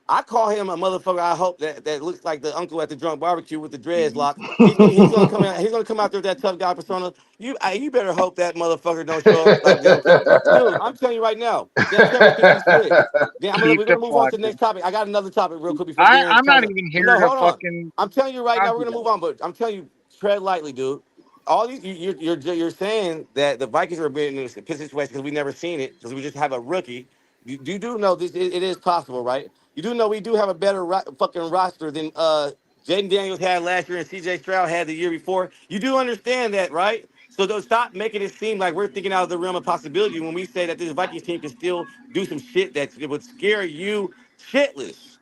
Speaker 5: I call him a motherfucker. I hope that looks like the uncle at the drunk barbecue with the dreads locked. He's gonna come out. He's gonna come out there with that tough guy persona. You better hope that motherfucker don't show up like Dan Campbell. Dude, I'm telling you right now, Dan Campbell think he's slick. We're
Speaker 7: Keep
Speaker 5: gonna move on to the
Speaker 7: deflecting.
Speaker 5: next topic. I got another topic real quick before Darren
Speaker 7: I'm
Speaker 5: tries
Speaker 7: not
Speaker 5: to.
Speaker 7: even
Speaker 5: Well,
Speaker 7: here
Speaker 5: no,
Speaker 7: to
Speaker 5: hold on.
Speaker 7: fucking
Speaker 5: I'm telling you right now, we're
Speaker 7: argue
Speaker 5: gonna
Speaker 7: that.
Speaker 5: move on, but I'm telling you, tread lightly, dude. All these you're saying that the Vikings are being in this situation because we never seen it because we just have a rookie. You do know this. It is possible, right? You do know we do have a better fucking roster than Jaden Daniels had last year and C.J. Stroud had the year before. You do understand that, right? So don't stop making it seem like we're thinking out of the realm of possibility when we say that this Vikings team can still do some shit that would scare you shitless.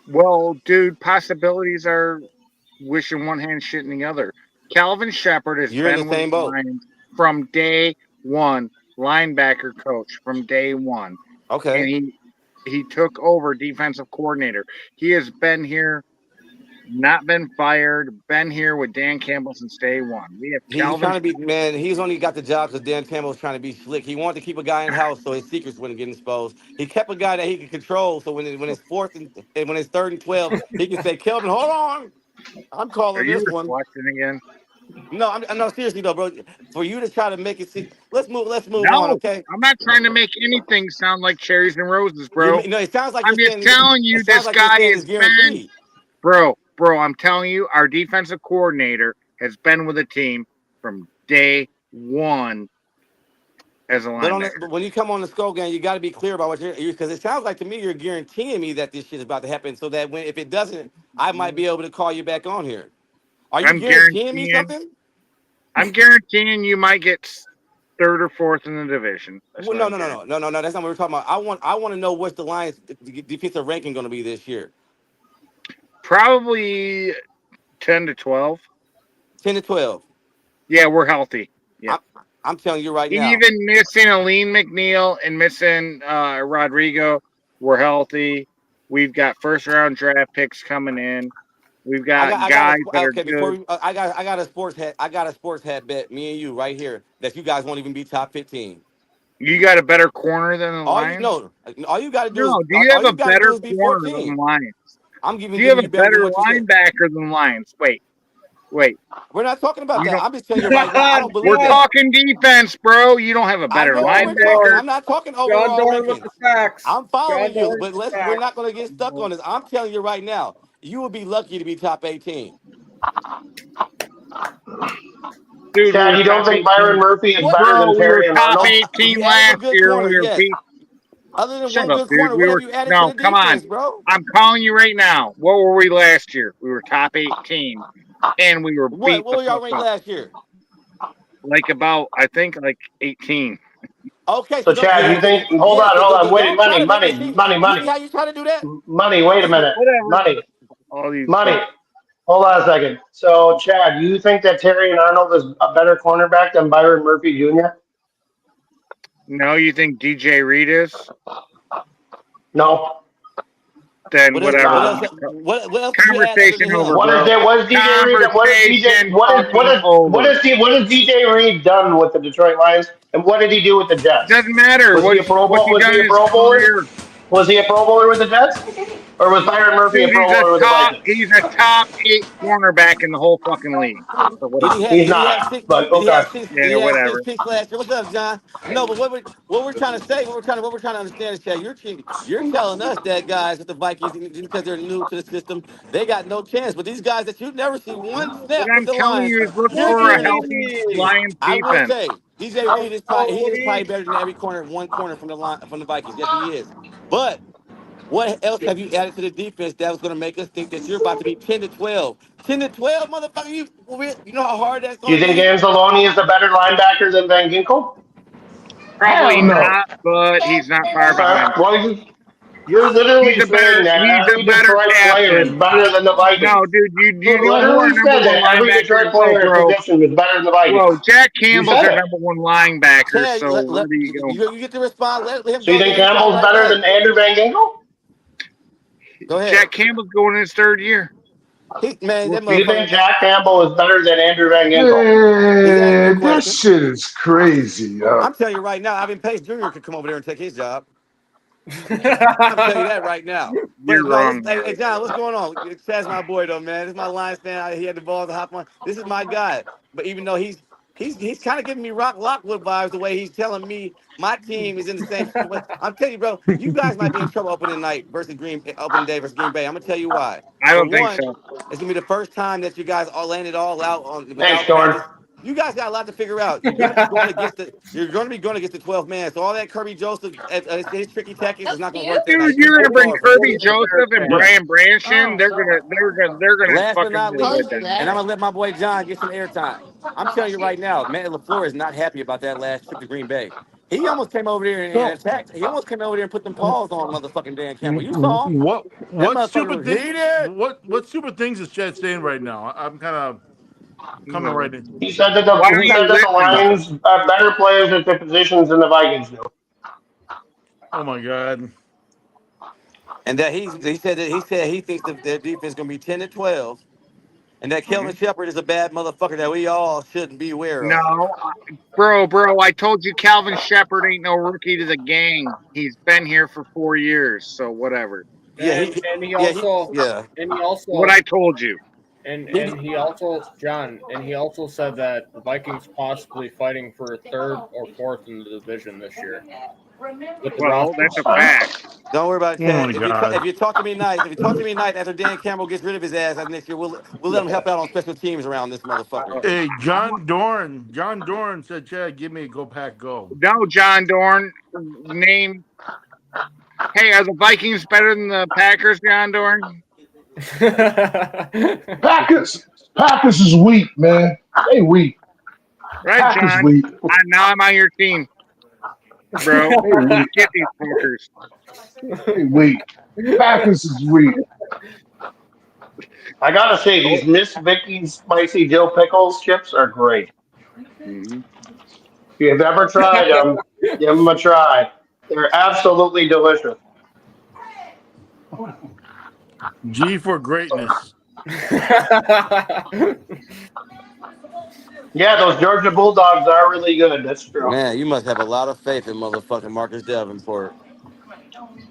Speaker 7: Well, dude, possibilities are wishing one hand, shit in the other. Calvin Shepard has
Speaker 5: You're in the
Speaker 7: been with
Speaker 5: same
Speaker 7: the
Speaker 5: boat.
Speaker 7: Lions from day one, linebacker coach from day one,
Speaker 5: Okay.
Speaker 7: and he took over defensive coordinator. He has been here, not been fired, been here with Dan Campbell since day one. We have
Speaker 5: He's
Speaker 7: Calvin.
Speaker 5: trying to be, man, he's only got the job because Dan Campbell's trying to be slick. He wanted to keep a guy in house so his secrets wouldn't get exposed. He kept a guy that he could control so when it's fourth and when it's third and 12, he can say, Kelvin, hold on. I'm
Speaker 7: Are
Speaker 5: calling
Speaker 7: you
Speaker 5: this one.
Speaker 7: reflecting again?
Speaker 5: No, I'm no seriously though, bro. For you to try to make it see, let's move on,
Speaker 7: No,
Speaker 5: okay?
Speaker 7: I'm not trying to make anything sound like cherries and roses, bro.
Speaker 5: It sounds like
Speaker 7: I'm
Speaker 5: you're
Speaker 7: just
Speaker 5: saying
Speaker 7: telling
Speaker 5: it
Speaker 7: you,
Speaker 5: sounds
Speaker 7: this
Speaker 5: like you're
Speaker 7: guy
Speaker 5: saying
Speaker 7: has
Speaker 5: it's
Speaker 7: been,
Speaker 5: guaranteed.
Speaker 7: bro. I'm telling you, our defensive coordinator has been with the team from day one as a
Speaker 5: But
Speaker 7: linebacker.
Speaker 5: when you come on the Skol Gang, you got to be clear about what you're because it sounds like to me you're guaranteeing me that this shit is about to happen, so that if it doesn't, I might be able to call you back on here. Are you
Speaker 7: I'm
Speaker 5: guaranteeing me
Speaker 7: guaranteeing,
Speaker 5: something?
Speaker 7: I'm guaranteeing you might get third or fourth in the division. That's
Speaker 5: Well,
Speaker 7: what
Speaker 5: no,
Speaker 7: I'm
Speaker 5: no, no,
Speaker 7: guaranteeing.
Speaker 5: no, no, no, no. That's not what we're talking about. I want to know what's the Lions' defensive ranking going to be this year.
Speaker 7: Probably 10 to 12.
Speaker 5: 10 to 12.
Speaker 7: Yeah, we're healthy. Yeah.
Speaker 5: I'm, I'm telling you right now.
Speaker 7: Even missing Aline McNeil and missing Rodrigo, we're healthy. We've got first round draft picks coming in. We've got
Speaker 5: I got
Speaker 7: guys that
Speaker 5: a
Speaker 7: are
Speaker 5: okay. Before
Speaker 7: good.
Speaker 5: we, I got a sports hat. I got a sports hat bet. Me and you right here that you guys won't even be top 15.
Speaker 7: You got a better corner than the
Speaker 5: All you
Speaker 7: Lions?
Speaker 5: know, all you got to do is
Speaker 7: No. Do you have a better
Speaker 5: be
Speaker 7: corner than the
Speaker 5: 14.
Speaker 7: Lions?
Speaker 5: I'm
Speaker 7: Do you have
Speaker 5: giving
Speaker 7: a
Speaker 5: you better than
Speaker 7: better
Speaker 5: what you said.
Speaker 7: linebacker than the Lions? Wait.
Speaker 5: We're not talking about
Speaker 7: You
Speaker 5: that.
Speaker 7: don't.
Speaker 5: I'm just telling you right now. I don't
Speaker 7: We're
Speaker 5: believe that.
Speaker 7: talking defense, bro. You don't have a
Speaker 5: I
Speaker 7: better
Speaker 5: know what
Speaker 3: John
Speaker 5: we're talking.
Speaker 7: linebacker.
Speaker 3: Dorn,
Speaker 5: I'm not talking
Speaker 3: John
Speaker 5: overall
Speaker 3: Dorn with
Speaker 5: rankings.
Speaker 3: the facts.
Speaker 5: I'm
Speaker 3: John
Speaker 5: following you,
Speaker 3: Dorn
Speaker 5: but
Speaker 3: with the
Speaker 5: we're
Speaker 3: facts.
Speaker 5: not going to get stuck on this. I'm telling you right now. You would be lucky to be top 18.
Speaker 7: Dude, we
Speaker 6: Chad,
Speaker 7: were
Speaker 6: you don't
Speaker 7: top
Speaker 6: think Byron
Speaker 7: 18.
Speaker 6: Murphy is
Speaker 5: What?
Speaker 6: better
Speaker 7: Bro,
Speaker 6: than
Speaker 7: we were
Speaker 6: Terry and
Speaker 7: top
Speaker 6: Arnold?
Speaker 7: 18
Speaker 5: We added a
Speaker 7: last
Speaker 5: good
Speaker 7: year.
Speaker 5: corner,
Speaker 7: We were
Speaker 5: yes.
Speaker 7: beat.
Speaker 5: Other than
Speaker 7: Shut
Speaker 5: one
Speaker 7: up,
Speaker 5: good
Speaker 7: dude.
Speaker 5: corner,
Speaker 7: We
Speaker 5: what have
Speaker 7: were
Speaker 5: you added to
Speaker 7: no.
Speaker 5: the
Speaker 7: Come on.
Speaker 5: defense, bro?
Speaker 7: I'm calling you right now. What were we last year? We were top 18, and we were beat
Speaker 5: What
Speaker 7: the
Speaker 5: were y'all
Speaker 7: fuck
Speaker 5: ranked
Speaker 7: up.
Speaker 5: last year?
Speaker 7: Like about, I think, like 18.
Speaker 5: Okay,
Speaker 6: So
Speaker 5: so don't
Speaker 6: Chad, you think? Hold
Speaker 5: yeah,
Speaker 6: on,
Speaker 5: so
Speaker 6: hold on. Wait,
Speaker 5: don't try
Speaker 6: money,
Speaker 5: to make it
Speaker 6: money,
Speaker 5: seem.
Speaker 6: money,
Speaker 5: You
Speaker 6: money,
Speaker 5: see how you try to do that?
Speaker 6: money. Wait a minute,
Speaker 7: Whatever.
Speaker 6: money,
Speaker 7: All these.
Speaker 6: money. Hold on a second. So Chad, you think that Terry and Arnold is a better cornerback than Byron Murphy Jr.?
Speaker 7: No, you think DJ Reed is?
Speaker 6: No.
Speaker 7: then
Speaker 5: What
Speaker 7: whatever.
Speaker 5: else? What else did you add other than
Speaker 7: Conversation over,
Speaker 5: him?
Speaker 6: What is
Speaker 7: bro.
Speaker 6: it? What is DJ Reed?
Speaker 7: Conversation fucking over.
Speaker 6: What has DJ Reed done with the Detroit Lions? And what did he do with the Jets?
Speaker 7: Doesn't matter.
Speaker 6: Was he a Pro
Speaker 7: What's
Speaker 6: Bowl?
Speaker 7: he
Speaker 6: Was
Speaker 7: done
Speaker 6: he
Speaker 7: in
Speaker 6: a
Speaker 7: his
Speaker 6: Pro Bowler?
Speaker 7: career?
Speaker 6: Was he a Pro Bowler with the Jets? Or was Byron Murphy a
Speaker 7: Dude,
Speaker 6: Pro Bowler with the Vikings?
Speaker 7: he's a top 8 cornerback in the whole fucking league. So
Speaker 5: Did he
Speaker 7: whatever.
Speaker 5: have?
Speaker 6: He's
Speaker 5: Did he have
Speaker 6: not.
Speaker 5: six?
Speaker 6: But
Speaker 5: Did he
Speaker 6: okay.
Speaker 5: have six? Did
Speaker 7: Yeah,
Speaker 5: he have six
Speaker 7: whatever.
Speaker 5: picks last year? What's up, John? No, but what we're trying to say, what we're trying to understand is, Chad, you're telling us that guys with the Vikings, because they're new to the system, they got no chance. But these guys that you've never seen one
Speaker 7: What
Speaker 5: snap with
Speaker 7: I'm
Speaker 5: the
Speaker 7: telling
Speaker 5: Lions,
Speaker 7: you is look
Speaker 5: you're
Speaker 7: for a
Speaker 5: giving them.
Speaker 7: healthy Lions
Speaker 5: I will
Speaker 7: defense.
Speaker 5: say, DJ Reed is probably better than every corner, one corner from the line from the Vikings. Yes, he is. But what else have you added to the defense that was going to make us think that you're about to be 10 to 12? 10 to 12, motherfucker. You know how hard that's
Speaker 6: Do
Speaker 5: going
Speaker 6: you
Speaker 5: to
Speaker 6: think
Speaker 5: be?
Speaker 6: Anzalone is a better linebacker than Van Ginkel?
Speaker 7: Probably
Speaker 4: Hell no.
Speaker 7: not, but he's not far
Speaker 6: Okay.
Speaker 7: behind.
Speaker 6: Well, you're literally saying that
Speaker 7: He's a
Speaker 6: every
Speaker 7: better
Speaker 6: Detroit player is
Speaker 7: captain.
Speaker 6: better than the
Speaker 7: No,
Speaker 6: Vikings.
Speaker 7: dude, you
Speaker 6: You
Speaker 7: know who our
Speaker 6: literally
Speaker 7: number
Speaker 6: said
Speaker 7: one
Speaker 6: that every
Speaker 7: linebacker
Speaker 6: Detroit
Speaker 7: is, though,
Speaker 6: player
Speaker 7: bro.
Speaker 6: position is better than the
Speaker 7: Bro,
Speaker 6: Vikings.
Speaker 7: Jack
Speaker 6: You
Speaker 7: Campbell's
Speaker 6: said
Speaker 7: our
Speaker 6: it.
Speaker 7: number one linebacker.
Speaker 5: Chad,
Speaker 7: So where do you go?
Speaker 5: you get to respond. Let him
Speaker 6: So you
Speaker 5: go,
Speaker 6: think
Speaker 5: then respond
Speaker 6: Campbell's
Speaker 5: right
Speaker 6: better
Speaker 5: back.
Speaker 6: than Andrew Van Ginkel?
Speaker 5: Go ahead.
Speaker 7: Jack Campbell's going in his third year.
Speaker 5: Man, that
Speaker 6: Do you think
Speaker 5: motherfucker,
Speaker 6: Jack Campbell is better than Andrew Van Ginkel?
Speaker 5: he's asking you a
Speaker 4: Man, that
Speaker 5: question.
Speaker 4: shit is crazy, yo.
Speaker 5: I'm telling you right now, Ivan Pace Jr. could come over there and take his job. I'm telling you that right now. But
Speaker 7: You're
Speaker 5: no,
Speaker 7: wrong,
Speaker 5: hey,
Speaker 7: Mark.
Speaker 5: hey, John, what's going on? Chad's my boy though, man. This is my Lions fan. He had the ball to hop on. This is my guy. But even though he's kind of giving me Rock Lockwood vibes the way he's telling me my team is in the same situation. I'm telling you, bro, you guys might be in trouble opening night versus opening day versus Green Bay. I'm gonna tell you why.
Speaker 7: I
Speaker 5: For
Speaker 7: don't think
Speaker 5: one,
Speaker 7: so.
Speaker 5: it's gonna be the first time that you guys all landed all out on
Speaker 6: Thanks,
Speaker 5: without
Speaker 6: Dorn.
Speaker 5: practice. You guys got a lot to figure out. You're going against the 12 man. So all that Kirby Joseph his tricky tactics is not gonna work that
Speaker 7: Dude,
Speaker 5: night.
Speaker 7: you're gonna bring
Speaker 5: Pause, bro.
Speaker 7: Kirby Joseph and
Speaker 2: Yeah.
Speaker 7: Brian Branson. They're gonna
Speaker 5: Last but
Speaker 7: fucking
Speaker 5: not
Speaker 7: deal
Speaker 5: least,
Speaker 7: with them.
Speaker 5: and I'm gonna let my boy John get some airtime. I'm telling you right now, Matt LaFleur is not happy about that last trip to Green Bay. He almost came over there and
Speaker 2: So,
Speaker 5: attacked. He almost came over there and put them paws on motherfucking Dan Campbell. You saw him. That
Speaker 2: what
Speaker 5: motherfucker
Speaker 2: stupid
Speaker 5: was
Speaker 2: thing?
Speaker 5: heated.
Speaker 2: What stupid things is Chad saying right now? I'm kind of coming right in.
Speaker 6: He said that
Speaker 7: Why don't you
Speaker 6: the
Speaker 7: listen?
Speaker 6: Lions are better players at their positions than the Vikings do.
Speaker 2: Oh my God.
Speaker 5: And that he said he thinks that their defense is gonna be 10 to 12. And that Kelvin Shepard is a bad motherfucker that we all shouldn't be aware of.
Speaker 7: No, bro, I told you Calvin Shepard ain't no rookie to the gang. He's been here for 4 years, so whatever.
Speaker 5: Yeah,
Speaker 3: And he
Speaker 5: yeah,
Speaker 3: also
Speaker 5: yeah.
Speaker 3: and he
Speaker 7: What
Speaker 3: also
Speaker 7: I told you.
Speaker 3: and he also John and he also said that the Vikings possibly fighting for third or fourth in the division this year. With the
Speaker 7: Well,
Speaker 3: roster.
Speaker 7: that's a fact.
Speaker 5: Don't worry about it,
Speaker 2: Oh
Speaker 5: Chad.
Speaker 2: my God.
Speaker 5: If you talk to me nice, after Dan Campbell gets rid of his ass next year, we'll let him help out on special teams around this motherfucker.
Speaker 2: Hey, John Dorn said, Chad, give me a go pack go.
Speaker 7: No, John Dorn. Name. Hey, are the Vikings better than the Packers, John Dorn?
Speaker 4: Packers is weak, man. They weak.
Speaker 7: Right,
Speaker 4: Packers
Speaker 7: John.
Speaker 4: weak.
Speaker 7: Now I'm on your team, bro.
Speaker 4: They weak.
Speaker 7: Get these fuckers.
Speaker 4: They weak. Packers is weak.
Speaker 6: I gotta say, these Miss Vicky's spicy dill pickles chips are great.
Speaker 7: Mhm.
Speaker 6: If you've ever tried them, give them a try. They're absolutely delicious.
Speaker 2: G for greatness.
Speaker 6: Yeah, those Georgia Bulldogs are really good. That's true.
Speaker 5: Man, you must have a lot of faith in motherfucking Marcus Davenport.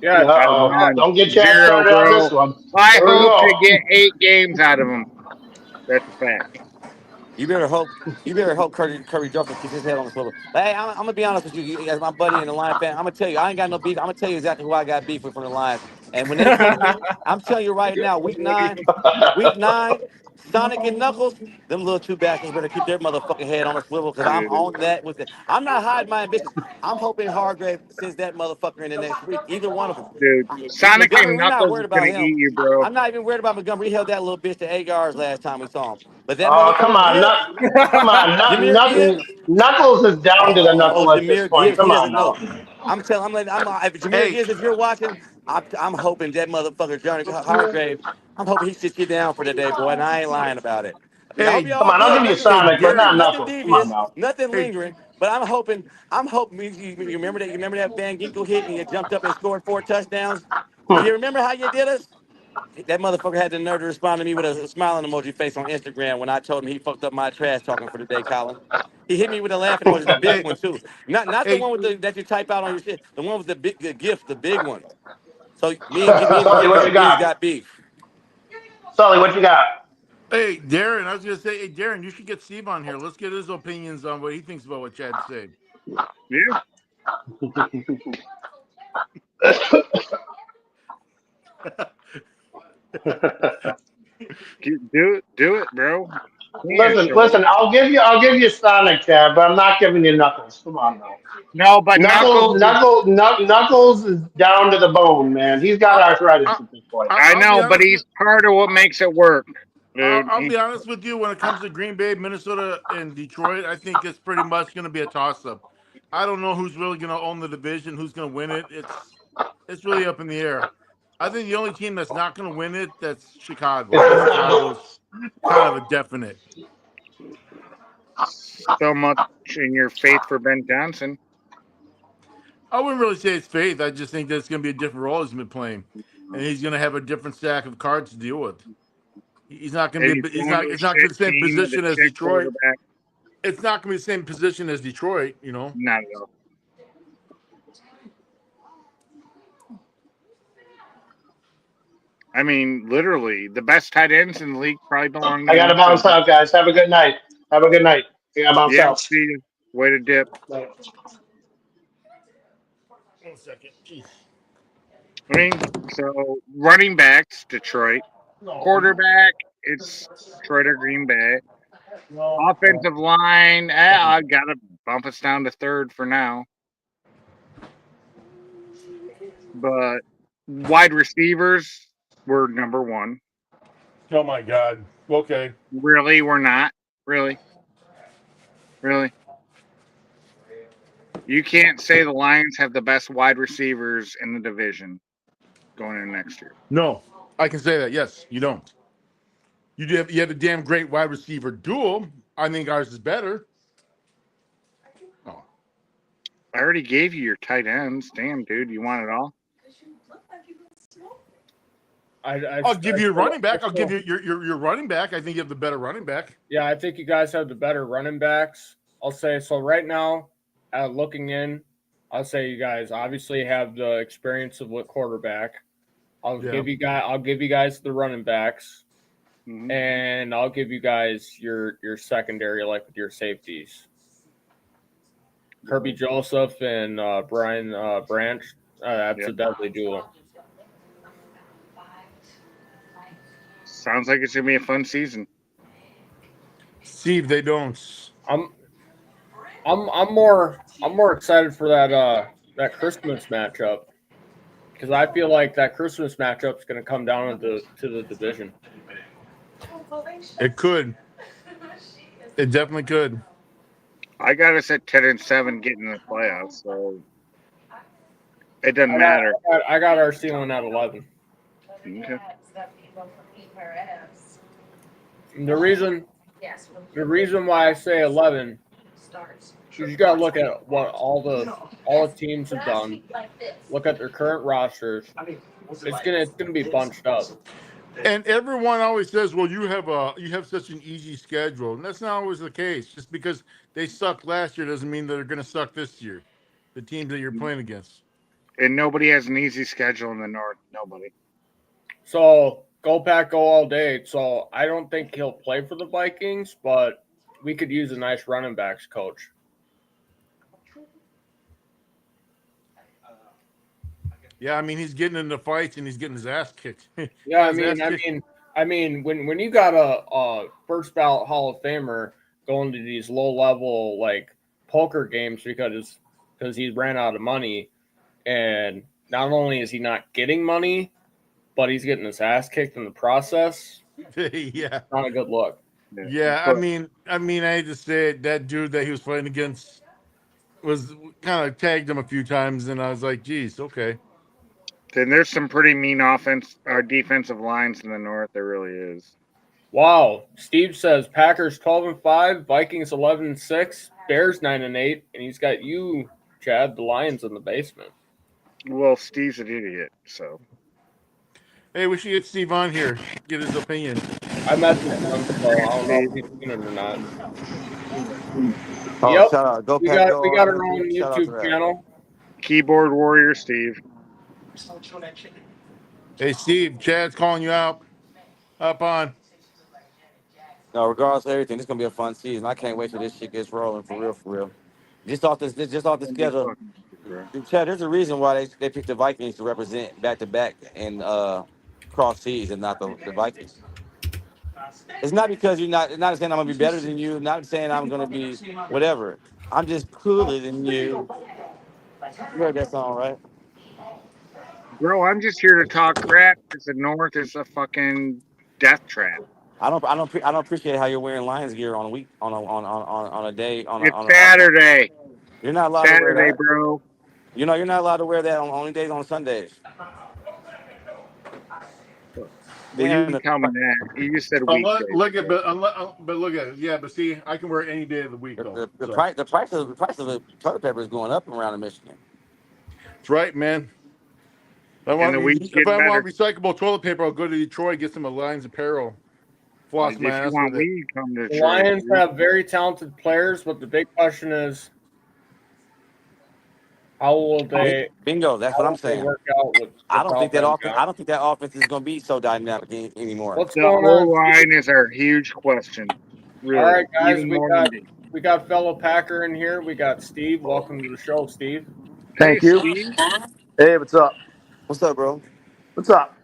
Speaker 3: Yeah,
Speaker 7: None.
Speaker 6: Don't get Chad
Speaker 7: Zero,
Speaker 6: started on
Speaker 7: bro.
Speaker 6: this one.
Speaker 7: I
Speaker 6: Here we
Speaker 7: hope to
Speaker 6: go.
Speaker 7: get 8 games out of him. That's a fact.
Speaker 5: You better hope Curry Joseph keeps his head on the swivel. But hey, I'm gonna be honest with you, as my buddy and the Lion fan. I'm gonna tell you, I ain't got no beef. I'm gonna tell you exactly who I got beef with from the Lions. And when they come to me, I'm telling you right now, week nine, Sonic and Knuckles, them little two bastards better keep their motherfucking head on a swivel because I'm
Speaker 7: Dude,
Speaker 5: on that with it. I'm not hiding my ambitions. I'm hoping Hargrave sends that motherfucker in the next week. Either one of them.
Speaker 7: Sonic
Speaker 5: Montgomery,
Speaker 7: and
Speaker 5: we're not
Speaker 7: Knuckles
Speaker 5: worried
Speaker 7: is gonna
Speaker 5: about him.
Speaker 7: eat you, bro.
Speaker 5: I'm not even worried about Montgomery. He held that little bitch to 8 yards last time we saw him. But that
Speaker 6: Oh, come
Speaker 5: motherfucker
Speaker 6: on,
Speaker 5: Gibbs,
Speaker 6: Come on,
Speaker 5: Jameer Gibbs.
Speaker 6: Knuckles is down to the
Speaker 5: Oh,
Speaker 6: knuckle at this
Speaker 5: Jameer
Speaker 6: point.
Speaker 5: Gibbs, he
Speaker 6: Come on
Speaker 5: doesn't know.
Speaker 6: now.
Speaker 5: If Jameer
Speaker 2: Hey,
Speaker 5: Gibbs, if you're watching, I'm hoping that motherfucker Johnny Hargrave, I'm hoping he sits you down for the day, boy, and I ain't lying about it. I hope
Speaker 2: hey,
Speaker 5: you're
Speaker 6: Come
Speaker 5: all
Speaker 6: on, I'll
Speaker 5: good.
Speaker 6: give you
Speaker 2: hey,
Speaker 6: Sonic, but not
Speaker 2: Gary.
Speaker 5: Nothing
Speaker 6: Knuckles. Come on
Speaker 5: devious,
Speaker 6: now.
Speaker 5: nothing
Speaker 2: Hey,
Speaker 5: lingering. But I'm hoping you remember that Van Ginkel hit and you jumped up and scored 4 touchdowns. You remember how you did us? That motherfucker had the nerve to respond to me with a smiling emoji face on Instagram when I told him he fucked up my trash talking for the day, Colin. He hit me with a laughing emoji, the big
Speaker 8: Hey,
Speaker 5: one too. Not the
Speaker 8: hey,
Speaker 5: one with the that you type out on your shit. The one with the big the gift, the big one. So
Speaker 6: Sully, what you
Speaker 5: me and Beans
Speaker 6: got?
Speaker 5: got beef.
Speaker 6: Sully, what you got?
Speaker 8: hey, Darren. I was gonna say, hey, Darren, you should get Steve on here. Let's get his opinions on what he thinks about what Chad's saying.
Speaker 7: Yeah. Do it, bro. Yeah, so
Speaker 6: Listen. I'll give you Sonic, Chad, but I'm not giving you Knuckles. Come on now.
Speaker 7: no, but
Speaker 6: Knuckles is down to the bone, man. He's got
Speaker 8: I,
Speaker 6: arthritis
Speaker 8: I,
Speaker 6: at this point.
Speaker 7: I
Speaker 8: I'll be
Speaker 7: know, but
Speaker 8: honest with.
Speaker 7: he's part of what makes it work, dude.
Speaker 8: I'll be honest with you. When it comes to Green Bay, Minnesota, and Detroit, I think it's pretty much going to be a toss-up. I don't know who's really going to own the division, who's going to win it. It's really up in the air. I think the only team that's not going to win it, that's Chicago. I think Chicago's kind of a definite.
Speaker 7: So much in your faith for Ben Johnson.
Speaker 8: I wouldn't really say it's faith. I just think that it's going to be a different role he's been playing, and he's going to have a different stack of cards to deal with. He's not going to
Speaker 7: And
Speaker 8: be.
Speaker 7: he's
Speaker 8: He's
Speaker 7: going
Speaker 8: not.
Speaker 7: to a
Speaker 8: It's not going to be
Speaker 7: shit
Speaker 8: the same
Speaker 7: team with a
Speaker 8: position as
Speaker 7: shit
Speaker 8: Detroit.
Speaker 7: quarterback.
Speaker 8: It's not going to be the same position as Detroit. You know.
Speaker 7: Not at all. I mean, literally, the best tight ends in the league probably belong to
Speaker 6: I gotta
Speaker 7: him.
Speaker 6: bounce out, guys. Have a good night. Have a good night. I gotta bounce
Speaker 7: Yeah,
Speaker 6: out.
Speaker 7: see you. Way to dip.
Speaker 8: 1 second. Jeez.
Speaker 7: I mean, so running backs, Detroit. Quarterback, it's Detroit or Green Bay. Offensive line, I gotta bump us down to third for now. But wide receivers, we're number one.
Speaker 8: Oh my God. Okay.
Speaker 7: Really, we're not. Really. You can't say the Lions have the best wide receivers in the division going into next year.
Speaker 8: No, I can say that. Yes, you don't. You have a damn great wide receiver duel. I think ours is better. Oh,
Speaker 7: I already gave you your tight ends. Damn, dude, you want it all?
Speaker 8: I'll give you a running back. I'll give you your running back. I think you have the better running back.
Speaker 3: Yeah, I think you guys have the better running backs. I'll say so right now. Looking in, I'll say you guys obviously have the experience of what quarterback. I'll give you guys the running backs, and I'll give you guys your secondary, like with your safeties. Kirby Joseph and Brian Branch. That's a deadly duel.
Speaker 7: Sounds like it's gonna be a fun season.
Speaker 8: Steve, they don't.
Speaker 3: I'm more excited for that Christmas matchup because I feel like that Christmas matchup is going to come down to the division.
Speaker 8: It could. It definitely could.
Speaker 7: I got us at 10-7 getting in the playoffs, so it doesn't matter.
Speaker 3: I got our ceiling at 11.
Speaker 7: Okay.
Speaker 3: The reason why I say 11 is you got to look at what all the teams have done. Look at their current rosters. It's gonna be bunched up.
Speaker 8: And everyone always says, "Well, you have such an easy schedule," and that's not always the case. Just because they sucked last year doesn't mean that they're going to suck this year. The teams that you're playing against.
Speaker 7: And nobody has an easy schedule in the North. Nobody.
Speaker 3: So go Pack, go all day. So I don't think he'll play for the Vikings, but we could use a nice running backs coach.
Speaker 8: Yeah, I mean he's getting into fights and he's getting his ass kicked.
Speaker 3: Yeah, I mean, when you got a first ballot Hall of Famer going to these low level like poker games because he ran out of money, and not only is he not getting money, but he's getting his ass kicked in the process.
Speaker 8: Yeah,
Speaker 3: not a good look.
Speaker 8: Yeah, I mean, I hate to say it, that dude that he was fighting against was kind of tagged him a few times, and I was like, geez, okay.
Speaker 7: Then there's some pretty mean defensive lines in the North. There really is.
Speaker 3: Wow. Steve says Packers 12-5, Vikings 11-6, Bears 9-8, and he's got you, Chad, the Lions in the basement.
Speaker 7: Well, Steve's an idiot, so.
Speaker 8: Hey, we should get Steve on here, get his opinion.
Speaker 3: I messaged him, so I don't know if he's seen it or not.
Speaker 5: Oh,
Speaker 3: Yep,
Speaker 5: shout out. Go
Speaker 3: we
Speaker 5: Pack,
Speaker 3: got
Speaker 5: go
Speaker 3: we
Speaker 5: all
Speaker 3: got our
Speaker 5: that,
Speaker 3: own
Speaker 5: dude. Shout out to
Speaker 3: YouTube
Speaker 5: that.
Speaker 3: channel.
Speaker 7: Keyboard warrior Steve.
Speaker 8: Hey, Steve, Chad's calling you out. Up on.
Speaker 5: No, regardless of everything, this is gonna be a fun season. I can't wait till this shit gets rolling for real, for real. Just off the
Speaker 7: Don't be
Speaker 5: schedule.
Speaker 7: fucking stupid, bro.
Speaker 5: Dude, Chad, there's a reason why they picked the Vikings to represent back to back and cross seas and not the Vikings. It's not because you're not. It's not saying I'm gonna be better than you. Not saying I'm gonna be whatever. I'm just cooler than you. You heard that song, right?
Speaker 7: Bro, I'm just here to talk crap because the North is a fucking death trap.
Speaker 5: I don't appreciate how you're wearing Lions gear on a week on a day
Speaker 7: It's Saturday.
Speaker 5: you're not allowed to wear
Speaker 7: Saturday,
Speaker 5: that.
Speaker 7: bro.
Speaker 5: You know you're not allowed to wear that on only days on Sundays.
Speaker 7: Well, you
Speaker 5: Damn,
Speaker 7: can tell me that. You just said
Speaker 8: Unless,
Speaker 7: weekdays.
Speaker 8: look at, but look at it. Yeah, but see, I can wear it any day of the week though.
Speaker 5: the
Speaker 8: So
Speaker 5: price the price of the toilet paper is going up around in Michigan.
Speaker 8: that's right, man.
Speaker 7: And the week's
Speaker 8: If
Speaker 7: getting
Speaker 8: I want
Speaker 7: better.
Speaker 8: recyclable toilet paper, I'll go to Detroit, get some Lions apparel, floss
Speaker 7: If
Speaker 8: my
Speaker 7: you
Speaker 8: ass
Speaker 7: want
Speaker 8: with it.
Speaker 7: weed, come to
Speaker 3: The
Speaker 7: Detroit.
Speaker 3: Lions have very talented players, but the big question is, how will they
Speaker 5: Bingo, that's what I'm saying.
Speaker 3: work out with
Speaker 5: I don't think that
Speaker 3: them,
Speaker 5: offense. I don't think that offense is going to be so dynamic anymore.
Speaker 3: What's
Speaker 7: The
Speaker 3: going
Speaker 7: O
Speaker 3: on?
Speaker 7: line is our huge question. Really.
Speaker 3: All right, guys,
Speaker 7: Even
Speaker 3: we
Speaker 7: more
Speaker 3: got
Speaker 7: than me.
Speaker 3: we got fellow Packer in here. We got Steve. Welcome to the show, Steve.
Speaker 7: Hey,
Speaker 9: Thank you.
Speaker 7: Steve.
Speaker 9: Hey, what's up?
Speaker 5: What's up, bro?
Speaker 9: What's up?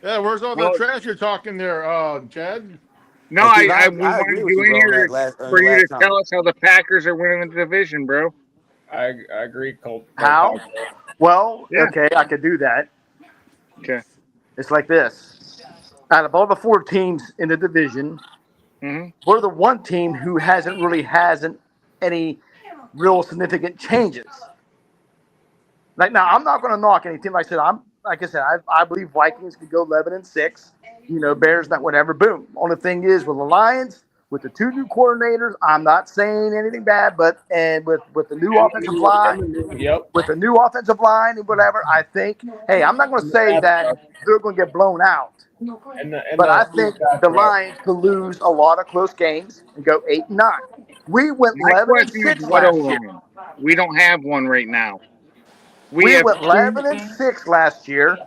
Speaker 8: Yeah, where's all
Speaker 7: Well,
Speaker 8: the trash you're talking there, Chad?
Speaker 7: no,
Speaker 5: Hey, Steve,
Speaker 7: we
Speaker 5: I
Speaker 7: wanted
Speaker 5: agree with
Speaker 7: you
Speaker 5: you,
Speaker 7: in
Speaker 5: bro. On
Speaker 7: here
Speaker 5: that last
Speaker 7: for you to
Speaker 5: last time.
Speaker 7: tell us how the Packers are winning the division, bro.
Speaker 3: I agree, Colt.
Speaker 9: How? Well,
Speaker 7: Yeah.
Speaker 9: okay, I could do that.
Speaker 7: Okay.
Speaker 9: It's like this. Out of all the four teams in the division,
Speaker 7: Mm-hmm.
Speaker 9: we're the one team who hasn't any real significant changes. Like now, I'm not going to knock any team. Like I said, I believe Vikings could go 11-6. You know, Bears, not whatever. Boom. Only thing is with the Lions, with the two new coordinators, I'm not saying anything bad, but and with the new offensive line,
Speaker 3: Yep.
Speaker 9: with the new offensive line and whatever, I think, hey, I'm not going to say that they're going to get blown out, but I think the Lions could lose a lot of close games and go 8-9. We went
Speaker 7: My question is
Speaker 9: 11-6
Speaker 7: what
Speaker 9: last year.
Speaker 7: O-line? We don't have one right now.
Speaker 9: We
Speaker 7: have
Speaker 9: went
Speaker 7: two.
Speaker 9: 11-6 last year,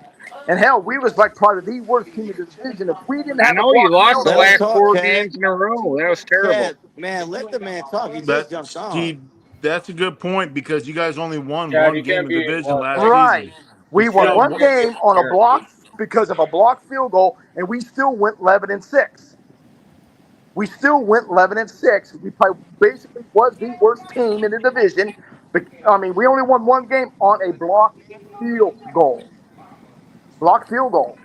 Speaker 9: and hell, we was like probably the worst team in the division. If we didn't
Speaker 7: I
Speaker 9: have a
Speaker 7: know you
Speaker 9: block
Speaker 7: lost
Speaker 9: field
Speaker 7: the
Speaker 5: Let him
Speaker 9: goal,
Speaker 7: last
Speaker 5: talk,
Speaker 7: 4
Speaker 5: Chad.
Speaker 7: games in a row. That was terrible.
Speaker 5: Chad, man, let the man talk. He just
Speaker 8: That
Speaker 5: jumped on.
Speaker 8: Steve, that's a good point because you guys only won
Speaker 3: Chad,
Speaker 8: one
Speaker 3: you
Speaker 8: game
Speaker 3: can't
Speaker 8: of
Speaker 3: be
Speaker 8: division last
Speaker 9: right?
Speaker 8: season.
Speaker 9: We won
Speaker 8: still
Speaker 9: one
Speaker 8: won.
Speaker 9: game on a block because of a blocked field goal, and we still went 11-6. We still went 11-6. We probably basically was the worst team in the division. But I mean, we only won one game on a blocked field goal. Blocked field goal.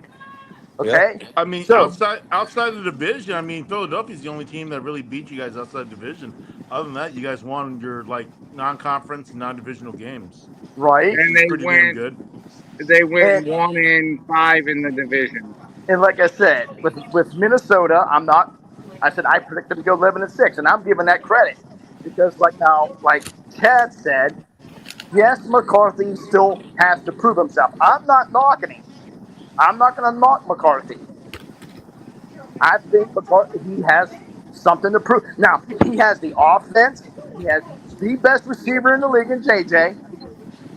Speaker 5: Yeah.
Speaker 9: Okay,
Speaker 8: I mean,
Speaker 9: so
Speaker 8: outside of the division, I mean, Philadelphia's the only team that really beat you guys outside the division. Other than that, you guys won your like non-conference, non-divisional games,
Speaker 9: right,
Speaker 8: which
Speaker 7: And
Speaker 8: is pretty damn good.
Speaker 7: they went
Speaker 9: and
Speaker 7: 1-5 in the division.
Speaker 9: and like I said, with Minnesota, I'm not. I said I predicted to go 11-6, and I'm giving that credit because like now, like Chad said, yes, McCarthy still has to prove himself. I'm not knocking him. I'm not going to knock McCarthy. I think McCarthy he has something to prove. Now he has the offense. He has the best receiver in the league in JJ.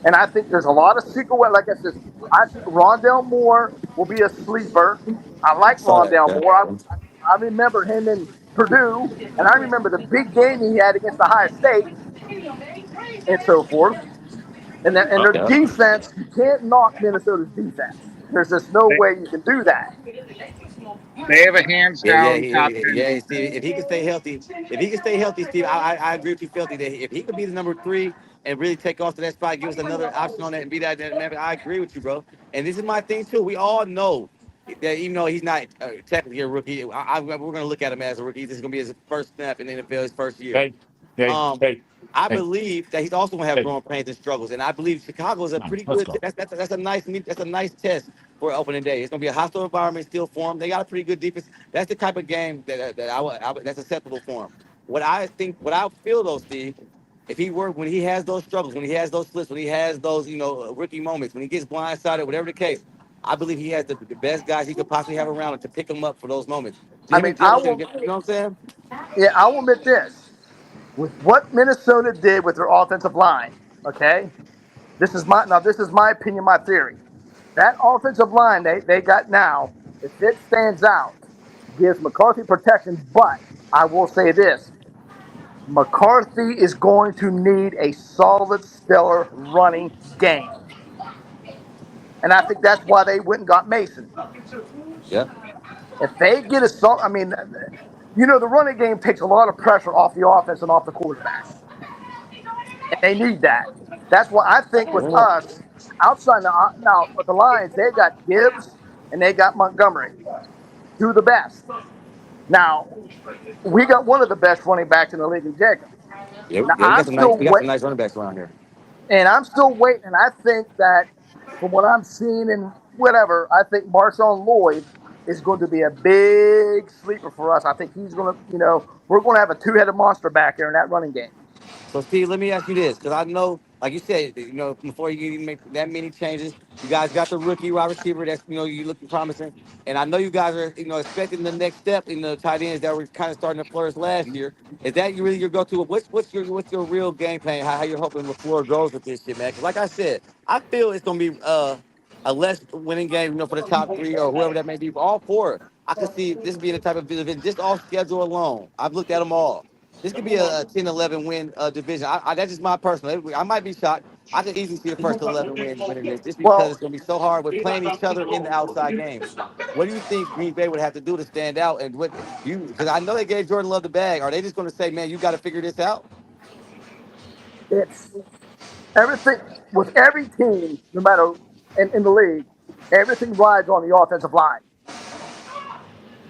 Speaker 9: And I think there's a lot of secret. Like I said, I think Rondell Moore will be a sleeper. I like
Speaker 5: Saw that.
Speaker 9: Rondell
Speaker 5: Yeah.
Speaker 9: Moore. I remember him in Purdue, and I remember the big game he had against Ohio State, and so forth. And their
Speaker 5: Yeah.
Speaker 9: defense, you can't knock Minnesota's defense. There's just no
Speaker 7: They,
Speaker 9: way you can do that.
Speaker 7: they have a hands down top 10
Speaker 5: Yeah.
Speaker 7: defense.
Speaker 5: Steve, if he can stay healthy, Steve, I agree with you, filthy. That if he could be the number 3 and really take off to that spot, give us another option on that and be that. I agree with you, bro. And this is my thing too. We all know that even though he's not technically a rookie, we're going to look at him as a rookie. This is going to be his first snap in the NFL, his first year. Um, I believe that he's also going to have growing pains and struggles, and I believe Chicago is a pretty good. That's a nice test for opening day. It's going to be a hostile environment still for him. They got a pretty good defense. That's the type of game that's acceptable for him. What I feel though, Steve, if he were when he has those struggles, when he has those slips, when he has those rookie moments, when he gets blindsided, whatever the case, I believe he has the best guys he could possibly have around to pick him up for those moments.
Speaker 9: I
Speaker 5: Jimmy
Speaker 9: mean, I
Speaker 5: Jefferson,
Speaker 9: will.
Speaker 5: you know what I'm saying?
Speaker 9: Yeah, I will admit this. With what Minnesota did with their offensive line, okay? This is my opinion, my theory. That offensive line they got now, if it stands out, gives McCarthy protection, but I will say this. McCarthy is going to need a solid, stellar running game. And I think that's why they went and got Mason.
Speaker 5: Yeah.
Speaker 9: If they get a solid, I mean, the running game takes a lot of pressure off the offense and off the quarterback. And they need that. That's why I think with us, outside now with the Lions, they got Gibbs and they got Montgomery, two of the best. Now, we got one of the best running backs in the league in Jacobs.
Speaker 5: Yeah,
Speaker 9: Now,
Speaker 5: yeah, we got some nice running backs around here.
Speaker 9: I'm still waiting, and I think that from what I'm seeing and whatever, I think Marshawn Lloyd is going to be a big sleeper for us. I think he's going to, we're going to have a two-headed monster back there in that running game.
Speaker 5: So, Steve, let me ask you this, because I know, like you said, before you even make that many changes, you guys got the rookie wide receiver that's, you looking promising. And I know you guys are, expecting the next step in the tight ends that were kind of starting to flourish last year. Is that really your go-to? What's your real game plan? How you're hoping LaFleur goes with this shit, man? Because like I said, I feel it's gonna be a less winning game, for the top three or whoever that may be. All four, I could see this being a type of division just off schedule alone. I've looked at them all. This could be a 10-11 win division. That's just my personal. I might be shocked. I could easily see the first 11 winning this just because
Speaker 9: Well,
Speaker 5: it's going to be so hard with playing each other in the outside games. What do you think Green Bay would have to do to stand out? And what you, because I know they gave Jordan Love the bag. Are they just going to say, man, you got to figure this out?
Speaker 9: it's everything with every team, no matter in the league, everything rides on the offensive line.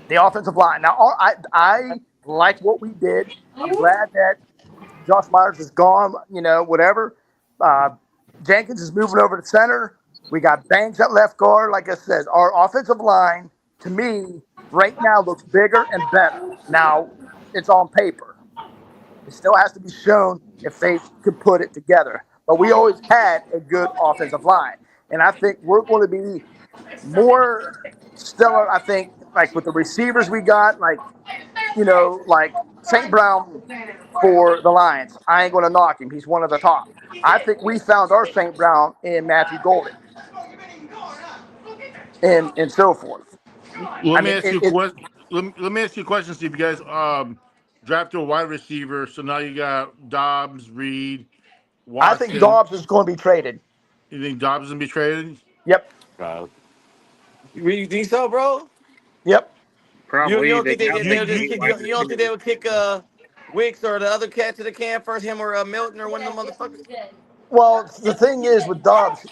Speaker 9: The offensive line. Now, I like what we did. I'm glad that Josh Myers is gone, whatever. Uh, Jenkins is moving over to center. We got Banks at left guard. Like I said, our offensive line, to me, right now looks bigger and better. Now, it's on paper. It still has to be shown if they could put it together. But we always had a good offensive line. And I think we're going to be more stellar, I think, like with the receivers we got, like St. Brown for the Lions. I ain't going to knock him. He's one of the top. I think we found our St. Brown in Matthew Golden and so forth.
Speaker 8: Let
Speaker 9: I
Speaker 8: me
Speaker 9: mean,
Speaker 8: ask you a question. Let me ask you a question, Steve. You guys drafted a wide receiver, so now you got Dobbs, Reed,
Speaker 9: I think
Speaker 8: Watson.
Speaker 9: Dobbs is going to be traded.
Speaker 8: You think Dobbs is gonna be traded?
Speaker 9: Yep.
Speaker 5: You really think so, bro?
Speaker 9: Yep.
Speaker 5: You
Speaker 7: Probably
Speaker 5: don't
Speaker 7: they
Speaker 5: think
Speaker 7: got
Speaker 8: You
Speaker 5: they'll just
Speaker 8: you
Speaker 5: kick
Speaker 7: wide
Speaker 5: you don't think
Speaker 7: receivers.
Speaker 5: they would kick Wicks or the other cat to the can first, him or Milton or one of them motherfuckers?
Speaker 9: Well, the thing is with Dobbs,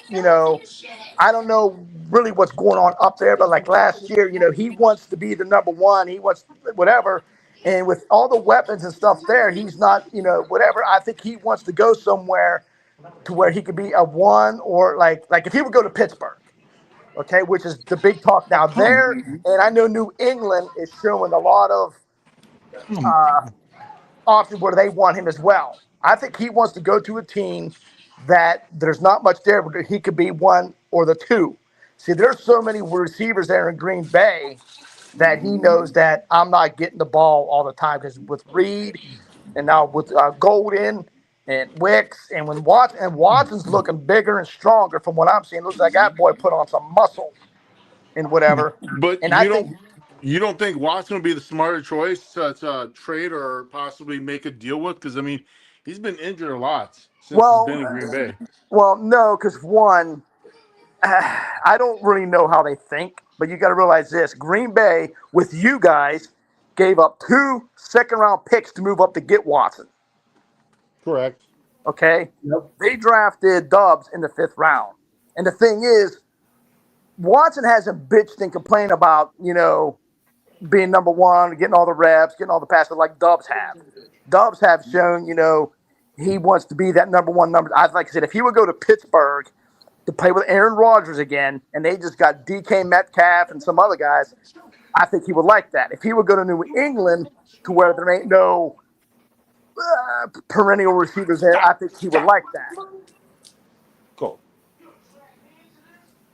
Speaker 9: I don't know really what's going on up there, but like last year, he wants to be the number one. He wants whatever. And with all the weapons and stuff there, he's not, whatever. I think he wants to go somewhere to where he could be a one or like if he would go to Pittsburgh, okay, which is the big talk now there. And I know New England is showing a lot of options where they want him as well. I think he wants to go to a team that there's not much there, but he could be one or the two. See, there's so many receivers there in Green Bay that he knows that I'm not getting the ball all the time because with Reed and now with Golden and Wicks and when Watson's looking bigger and stronger from what I'm seeing. Looks like that boy put on some muscle and whatever.
Speaker 8: but
Speaker 9: And I think
Speaker 8: you don't think Watson would be the smarter choice to trade or possibly make a deal with? Because I mean, he's been injured a lot since he's
Speaker 9: well,
Speaker 8: been in Green Bay.
Speaker 9: well, no, because one, I don't really know how they think, but you got to realize this: Green Bay, with you guys, gave up 2 second-round picks to move up to get Watson.
Speaker 8: Correct.
Speaker 9: Okay, they drafted Dobbs in the 5th round, and the thing is, Watson hasn't bitched and complained about being number one, getting all the reps, getting all the passes like Dobbs have. Dobbs have shown he wants to be that number one number. Like I said, if he would go to Pittsburgh to play with Aaron Rodgers again, and they just got DK Metcalf and some other guys, I think he would like that. If he would go to New England to where there ain't no perennial receivers there, I think he would like that.
Speaker 5: Cool.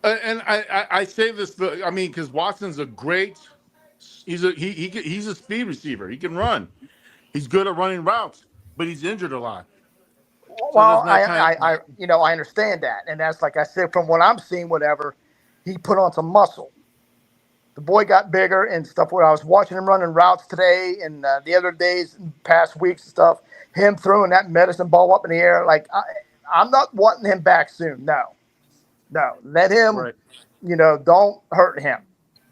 Speaker 8: And I say this, I mean, because Watson's a great, he's a speed receiver. He can run. He's good at running routes, but he's injured a lot. So
Speaker 9: Well,
Speaker 8: doesn't that kind of
Speaker 9: I understand that, and that's like I said from what I'm seeing. Whatever, he put on some muscle. The boy got bigger and stuff. When I was watching him running routes today and the other days, past weeks and stuff, him throwing that medicine ball up in the air, like I'm not wanting him back soon. No, let him.
Speaker 8: right?
Speaker 9: Don't hurt him.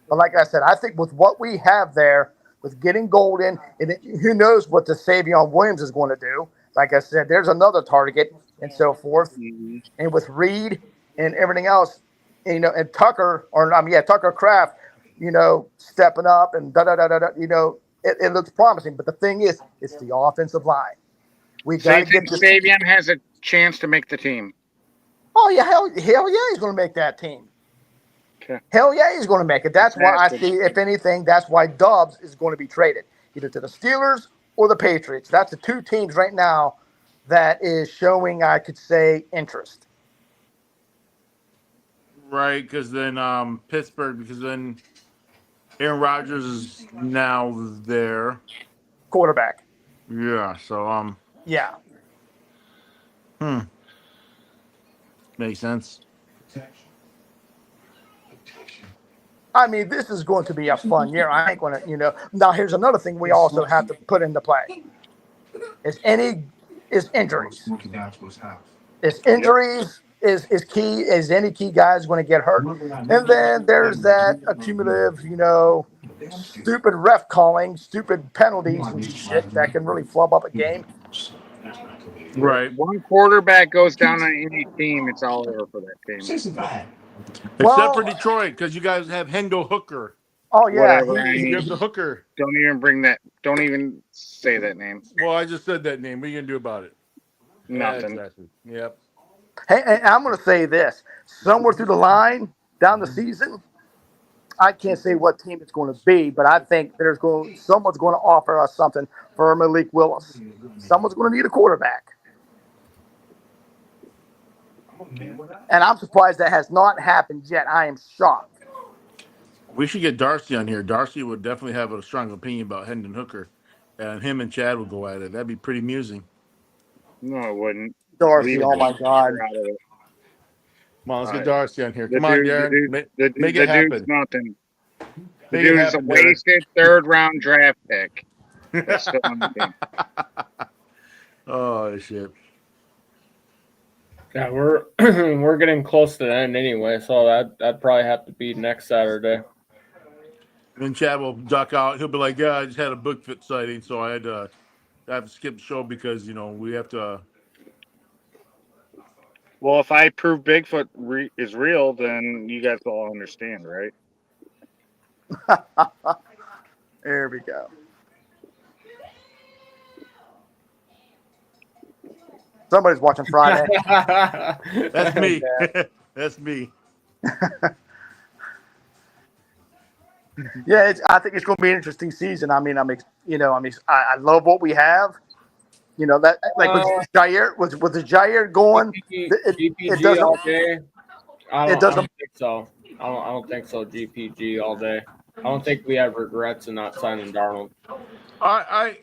Speaker 9: But like I said, I think with what we have there, with getting Golden, and who knows what the Savion Williams is going to do. Like I said, there's another target and so forth.
Speaker 7: Mhm.
Speaker 9: And with Reed and everything else, and Tucker, Tucker Craft, stepping up and it looks promising. But the thing is, it's the offensive line. We
Speaker 7: So
Speaker 9: got
Speaker 7: you
Speaker 9: to get
Speaker 7: think
Speaker 9: this.
Speaker 7: Savion has a chance to make the team?
Speaker 9: Oh yeah, hell yeah, he's going to make that team.
Speaker 7: Okay.
Speaker 9: Hell yeah, he's going to make it. That's why I
Speaker 7: Fantastic.
Speaker 9: see, if anything, that's why Dubs is going to be traded either to the Steelers or the Patriots. That's the two teams right now that is showing, I could say, interest.
Speaker 8: Right, because then Pittsburgh, because then Aaron Rodgers is now there.
Speaker 9: Quarterback.
Speaker 8: Yeah, so
Speaker 9: Yeah.
Speaker 8: makes sense.
Speaker 9: I mean, this is going to be a fun year. I ain't going to, Now, here's another thing we also have to put into play. Is injuries. Is injuries is key. Is any key guy is going to get hurt? And then there's that accumulative, stupid ref calling, stupid penalties and shit that can really flub up a game.
Speaker 8: Right.
Speaker 7: One quarterback goes down on any team, it's all over for that team.
Speaker 8: Except for
Speaker 9: Well,
Speaker 8: Detroit, because you guys have Hendo Hooker.
Speaker 9: oh yeah,
Speaker 7: Whatever. I
Speaker 8: You
Speaker 7: mean,
Speaker 8: have the hooker.
Speaker 7: don't even bring that. Don't even say that name.
Speaker 8: Well, I just said that name. What are you gonna do about it?
Speaker 7: Nothing.
Speaker 8: Yeah, exactly. Yep.
Speaker 9: Hey, and I'm going to say this: somewhere through the line, down the season, I can't say what team it's going to be, but I think someone's going to offer us something for Malik Willis. Someone's going to need a quarterback, and I'm surprised that has not happened yet. I am shocked.
Speaker 8: We should get Darcy on here. Darcy would definitely have a strong opinion about Hendon Hooker, and him and Chad would go at it. That'd be pretty amusing.
Speaker 7: No, it wouldn't.
Speaker 9: Darcy,
Speaker 7: Leave
Speaker 9: oh
Speaker 7: it.
Speaker 9: my God.
Speaker 7: You're out of it.
Speaker 8: Come on, let's
Speaker 7: All
Speaker 8: get
Speaker 7: right.
Speaker 8: Darcy on here.
Speaker 7: The
Speaker 8: Come on,
Speaker 7: dude-
Speaker 8: Darren.
Speaker 7: the
Speaker 8: Make,
Speaker 7: dude-
Speaker 8: make
Speaker 7: the
Speaker 8: it
Speaker 7: dude's
Speaker 8: happen.
Speaker 7: nothing. The
Speaker 8: Make
Speaker 7: dude
Speaker 8: it
Speaker 7: is a
Speaker 8: happen, Darren.
Speaker 7: wasted third-round draft pick. That's still on the team.
Speaker 8: Oh shit.
Speaker 3: Yeah, we're we're getting close to the end anyway, so that'd probably have to be next Saturday.
Speaker 8: Then Chad will duck out. He'll be like, "Yeah, I just had a Bigfoot sighting, so I had to skip the show because we have to."
Speaker 7: Well, if I prove Bigfoot is real, then you guys will all understand, right?
Speaker 9: There we go. Somebody's watching Friday.
Speaker 8: That's me. That's me.
Speaker 9: Yeah, I think it's going to be an interesting season. I mean, I love what we have. That like with Jair, with the Jair going,
Speaker 3: GPG
Speaker 9: it doesn't.
Speaker 3: all day. I
Speaker 9: It doesn't.
Speaker 3: don't think so. I don't think so. GPG all day. I don't think we have regrets in not signing Darnold.
Speaker 8: I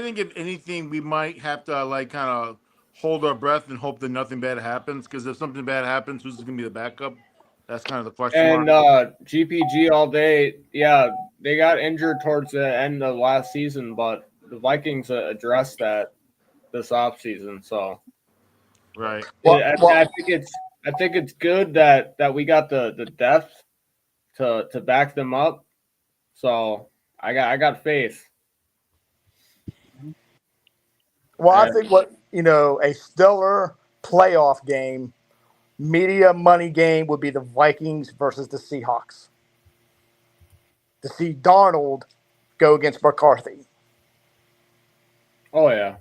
Speaker 8: think if anything, we might have to kind of hold our breath and hope that nothing bad happens. Because if something bad happens, who's going to be the backup? That's kind of the question
Speaker 3: And
Speaker 8: mark.
Speaker 3: GPG all day. Yeah, they got injured towards the end of last season, but the Vikings addressed that this offseason. So
Speaker 8: Right.
Speaker 3: I think it's good that we got the depth to back them up. So I got faith.
Speaker 9: Well, I think a stellar playoff game, media money game would be the Vikings versus the Seahawks. To see Darnold go against McCarthy.
Speaker 3: Oh yeah.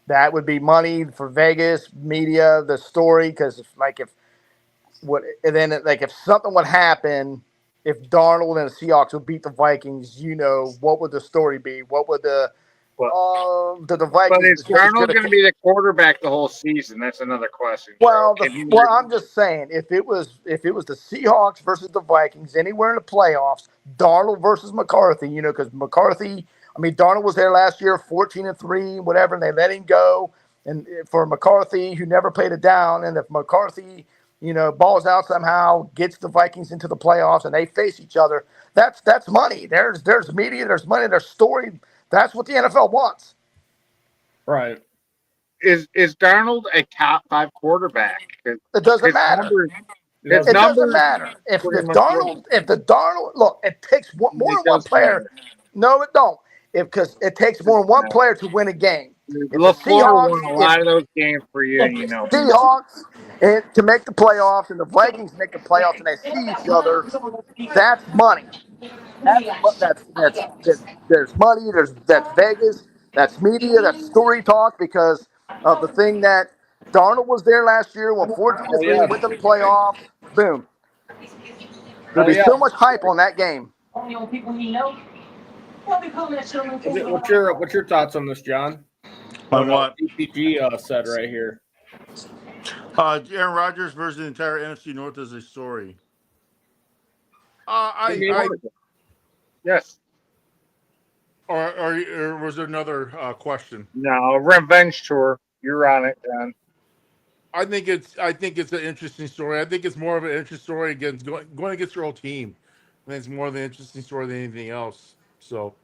Speaker 9: That would be money for Vegas, media, the story, because if something would happen, if Darnold and the Seahawks would beat the Vikings, what would the story be? What would the The
Speaker 7: But
Speaker 9: Vikings
Speaker 7: is
Speaker 9: because it's
Speaker 7: Darnold
Speaker 9: going
Speaker 7: going to be the quarterback the whole season? That's another question.
Speaker 9: well,
Speaker 7: Can he
Speaker 9: I'm just saying if it was the Seahawks versus the Vikings anywhere in the playoffs, Darnold versus McCarthy, because McCarthy, I mean Darnold was there last year, 14-3, whatever, and they let him go. And for McCarthy, who never played it down, and if McCarthy, balls out somehow, gets the Vikings into the playoffs, and they face each other, that's money. There's media, there's money, there's story. That's what the NFL wants.
Speaker 3: Right.
Speaker 7: is Darnold a top 5 quarterback?
Speaker 9: It doesn't matter.
Speaker 7: His
Speaker 9: It doesn't
Speaker 7: numbers
Speaker 9: matter if
Speaker 7: pretty much
Speaker 9: the Darnold look. It takes more
Speaker 7: it
Speaker 9: than one
Speaker 7: does
Speaker 9: player.
Speaker 7: matter.
Speaker 9: No, it don't. Because it takes more than one player to win a game. If the
Speaker 7: LaFleur
Speaker 9: Seahawks,
Speaker 7: won a lot of those games for you, and you know.
Speaker 9: Seahawks and to make the playoffs, and the Vikings make the playoffs, and they see each other, that's money. There's money. That's Vegas. That's media. That's story talk because of the thing that Darnold was there last year, went 14-3, went to the playoffs. Boom. There'll be so much hype on that game.
Speaker 3: What's your thoughts on this, John?
Speaker 8: On what?
Speaker 3: DPG said right here.
Speaker 8: Aaron Rodgers versus the entire NFC North is a story.
Speaker 7: Yes.
Speaker 8: Or was there another question?
Speaker 7: No, revenge tour. You're on it, John.
Speaker 8: I think it's an interesting story. I think it's more of an interesting story against going against your old team. I think it's more of an interesting story than anything else. So,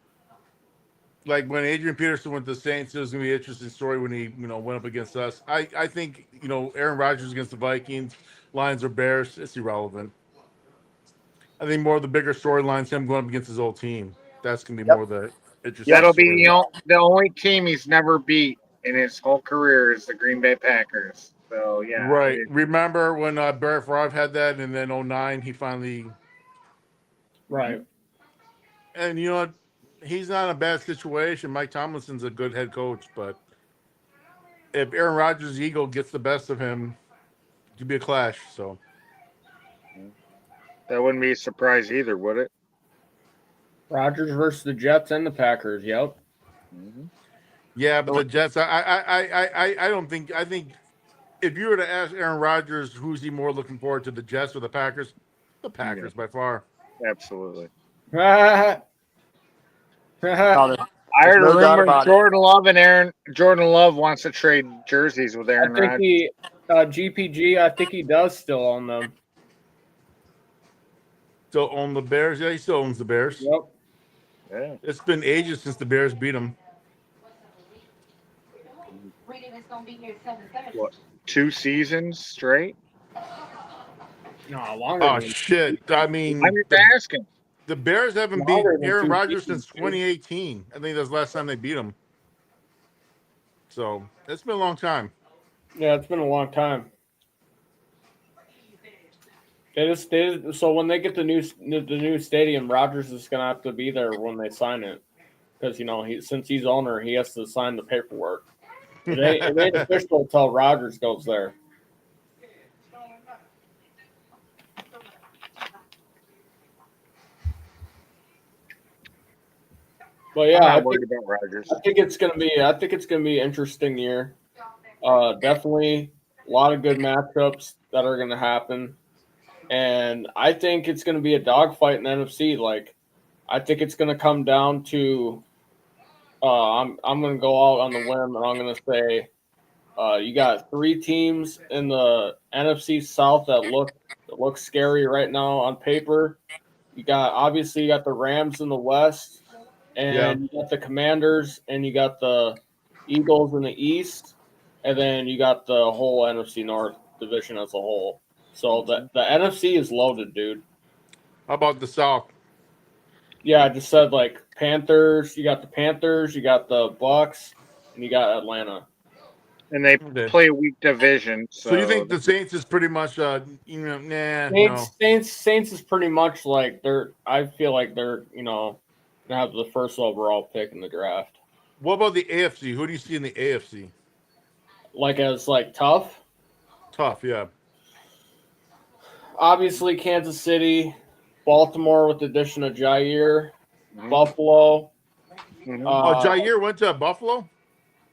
Speaker 8: like when Adrian Peterson went to the Saints, it was going to be an interesting story when he went up against us. I think Aaron Rodgers against the Vikings, Lions or Bears, it's irrelevant. I think more of the bigger storyline is him going up against his old team. That's going to be more of the interesting.
Speaker 7: That'll
Speaker 8: story.
Speaker 7: be the only team he's never beat in his whole career is the Green Bay Packers. So yeah,
Speaker 8: right. Remember when Barrett Favre had that, and then 2009 he finally.
Speaker 3: Right.
Speaker 8: And he's not in a bad situation. Mike Tomlinson's a good head coach, but if Aaron Rodgers' ego gets the best of him, it could be a clash. So
Speaker 7: that wouldn't be a surprise either, would it?
Speaker 3: Rodgers versus the Jets and the Packers. Yep.
Speaker 7: Mm-hmm.
Speaker 8: Yeah, but the Jets. I don't think. I think if you were to ask Aaron Rodgers who's he more looking forward to, the Jets or the Packers, the Packers by far.
Speaker 7: Absolutely.
Speaker 9: There's
Speaker 7: I heard
Speaker 9: no
Speaker 7: a
Speaker 9: doubt
Speaker 7: rumor
Speaker 9: about it.
Speaker 7: Jordan Love wants to trade jerseys with Aaron
Speaker 3: I think
Speaker 7: Rodgers.
Speaker 3: GPG. I think he does still own them.
Speaker 8: Still own the Bears? Yeah, he still owns the Bears.
Speaker 3: Yep.
Speaker 7: Yeah.
Speaker 8: It's been ages since the Bears beat him.
Speaker 7: What? 2 seasons straight?
Speaker 3: No, longer.
Speaker 8: Oh shit! I mean,
Speaker 7: I'm just asking.
Speaker 8: The Bears haven't beat Aaron Rodgers since 2018. I think that's the last time they beat him. So it's been a long time.
Speaker 3: Yeah, it's been a long time. So when they get the new stadium, Rodgers is gonna have to be there when they sign it, because since he's owner, he has to sign the paperwork. It ain't official until Rodgers goes there. But yeah,
Speaker 7: I'm not worried about Rodgers.
Speaker 3: I think it's gonna be an interesting year. Definitely a lot of good matchups that are gonna happen. And I think it's going to be a dogfight in the NFC. Like, I think it's going to come down to. I'm going to go out on the whim, and I'm going to say, you got 3 teams in the NFC South that look scary right now on paper. You got the Rams in the West, and you got the Commanders, and you got the Eagles in the East, and then you got the whole NFC North division as a whole. So the NFC is loaded, dude.
Speaker 8: How about the South?
Speaker 3: Yeah, I just said like Panthers. You got the Panthers, you got the Bucks, and you got Atlanta.
Speaker 7: And they play a weak division. So
Speaker 8: you think the Saints is pretty much no.
Speaker 3: Saints is pretty much like I feel like they're gonna have the first overall pick in the draft.
Speaker 8: What about the AFC? Who do you see in the AFC?
Speaker 3: As tough?
Speaker 8: Tough, yeah.
Speaker 3: Obviously, Kansas City, Baltimore with the addition of Jair, Buffalo,
Speaker 7: Mhm.
Speaker 8: Jair went to Buffalo.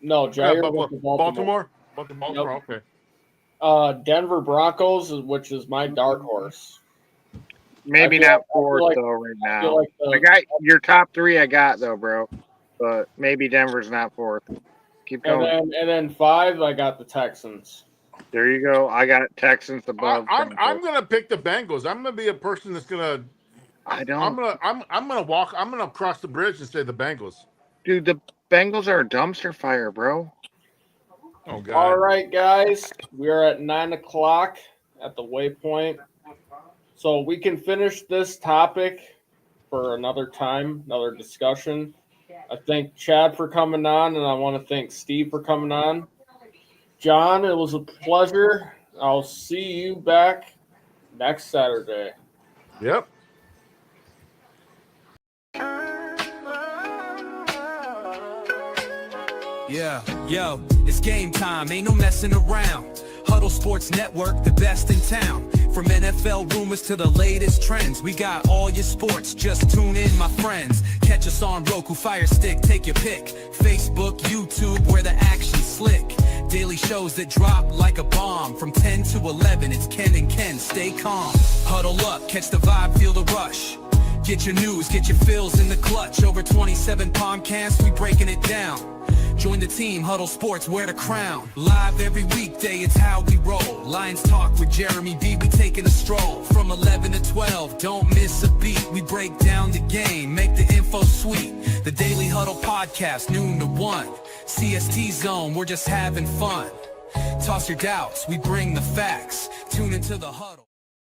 Speaker 3: No, Jair
Speaker 8: Buffalo.
Speaker 3: went to Baltimore.
Speaker 8: Baltimore. Okay.
Speaker 3: Denver Broncos, which is my dark horse.
Speaker 7: Maybe
Speaker 3: I feel
Speaker 7: not
Speaker 3: like- I feel
Speaker 7: fourth
Speaker 3: like-
Speaker 7: though right
Speaker 3: I feel
Speaker 7: now.
Speaker 3: like
Speaker 7: I got your top three. I got though, bro. But maybe Denver's not fourth. Keep going.
Speaker 3: and then 5, I got the Texans.
Speaker 7: There you go. I got Texans above.
Speaker 8: I'm
Speaker 7: Broncos.
Speaker 8: gonna pick the Bengals. I'm gonna be a person that's gonna.
Speaker 7: I don't.
Speaker 8: I'm gonna walk. I'm gonna cross the bridge and say the Bengals.
Speaker 7: Dude, the Bengals are a dumpster fire, bro.
Speaker 8: Oh God.
Speaker 3: All right, guys, we are at 9 o'clock at the waypoint, so we can finish this topic for another time, another discussion. I thank Chad for coming on, and I want to thank Steve for coming on. John, it was a pleasure. I'll see you back next Saturday.
Speaker 8: Yep.
Speaker 1: Yeah, yo, it's game time, ain't no messing around. Huddle Sports Network, the best in town. From NFL rumors to the latest trends, we got all your sports, just tune in, my friends. Catch us on Roku, Fire Stick, take your pick. Facebook, YouTube, where the action's slick. Daily shows that drop like a bomb. From 10 to 11, it's Ken and Ken, stay calm. Huddle up, catch the vibe, feel the rush. Get your news, get your fills in the clutch. Over 27 podcasts, we breaking it down. Join the team, Huddle Sports, wear the crown. Live every weekday, it's how we roll. Lions Talk with Jeremy B, we taking a stroll. From 11 to 12, don't miss a beat. We break down the game, make the info sweet. The Daily Huddle Podcast, noon to 1. CST Zone, we're just having fun. Toss your doubts, we bring the facts. Tune into the Huddle.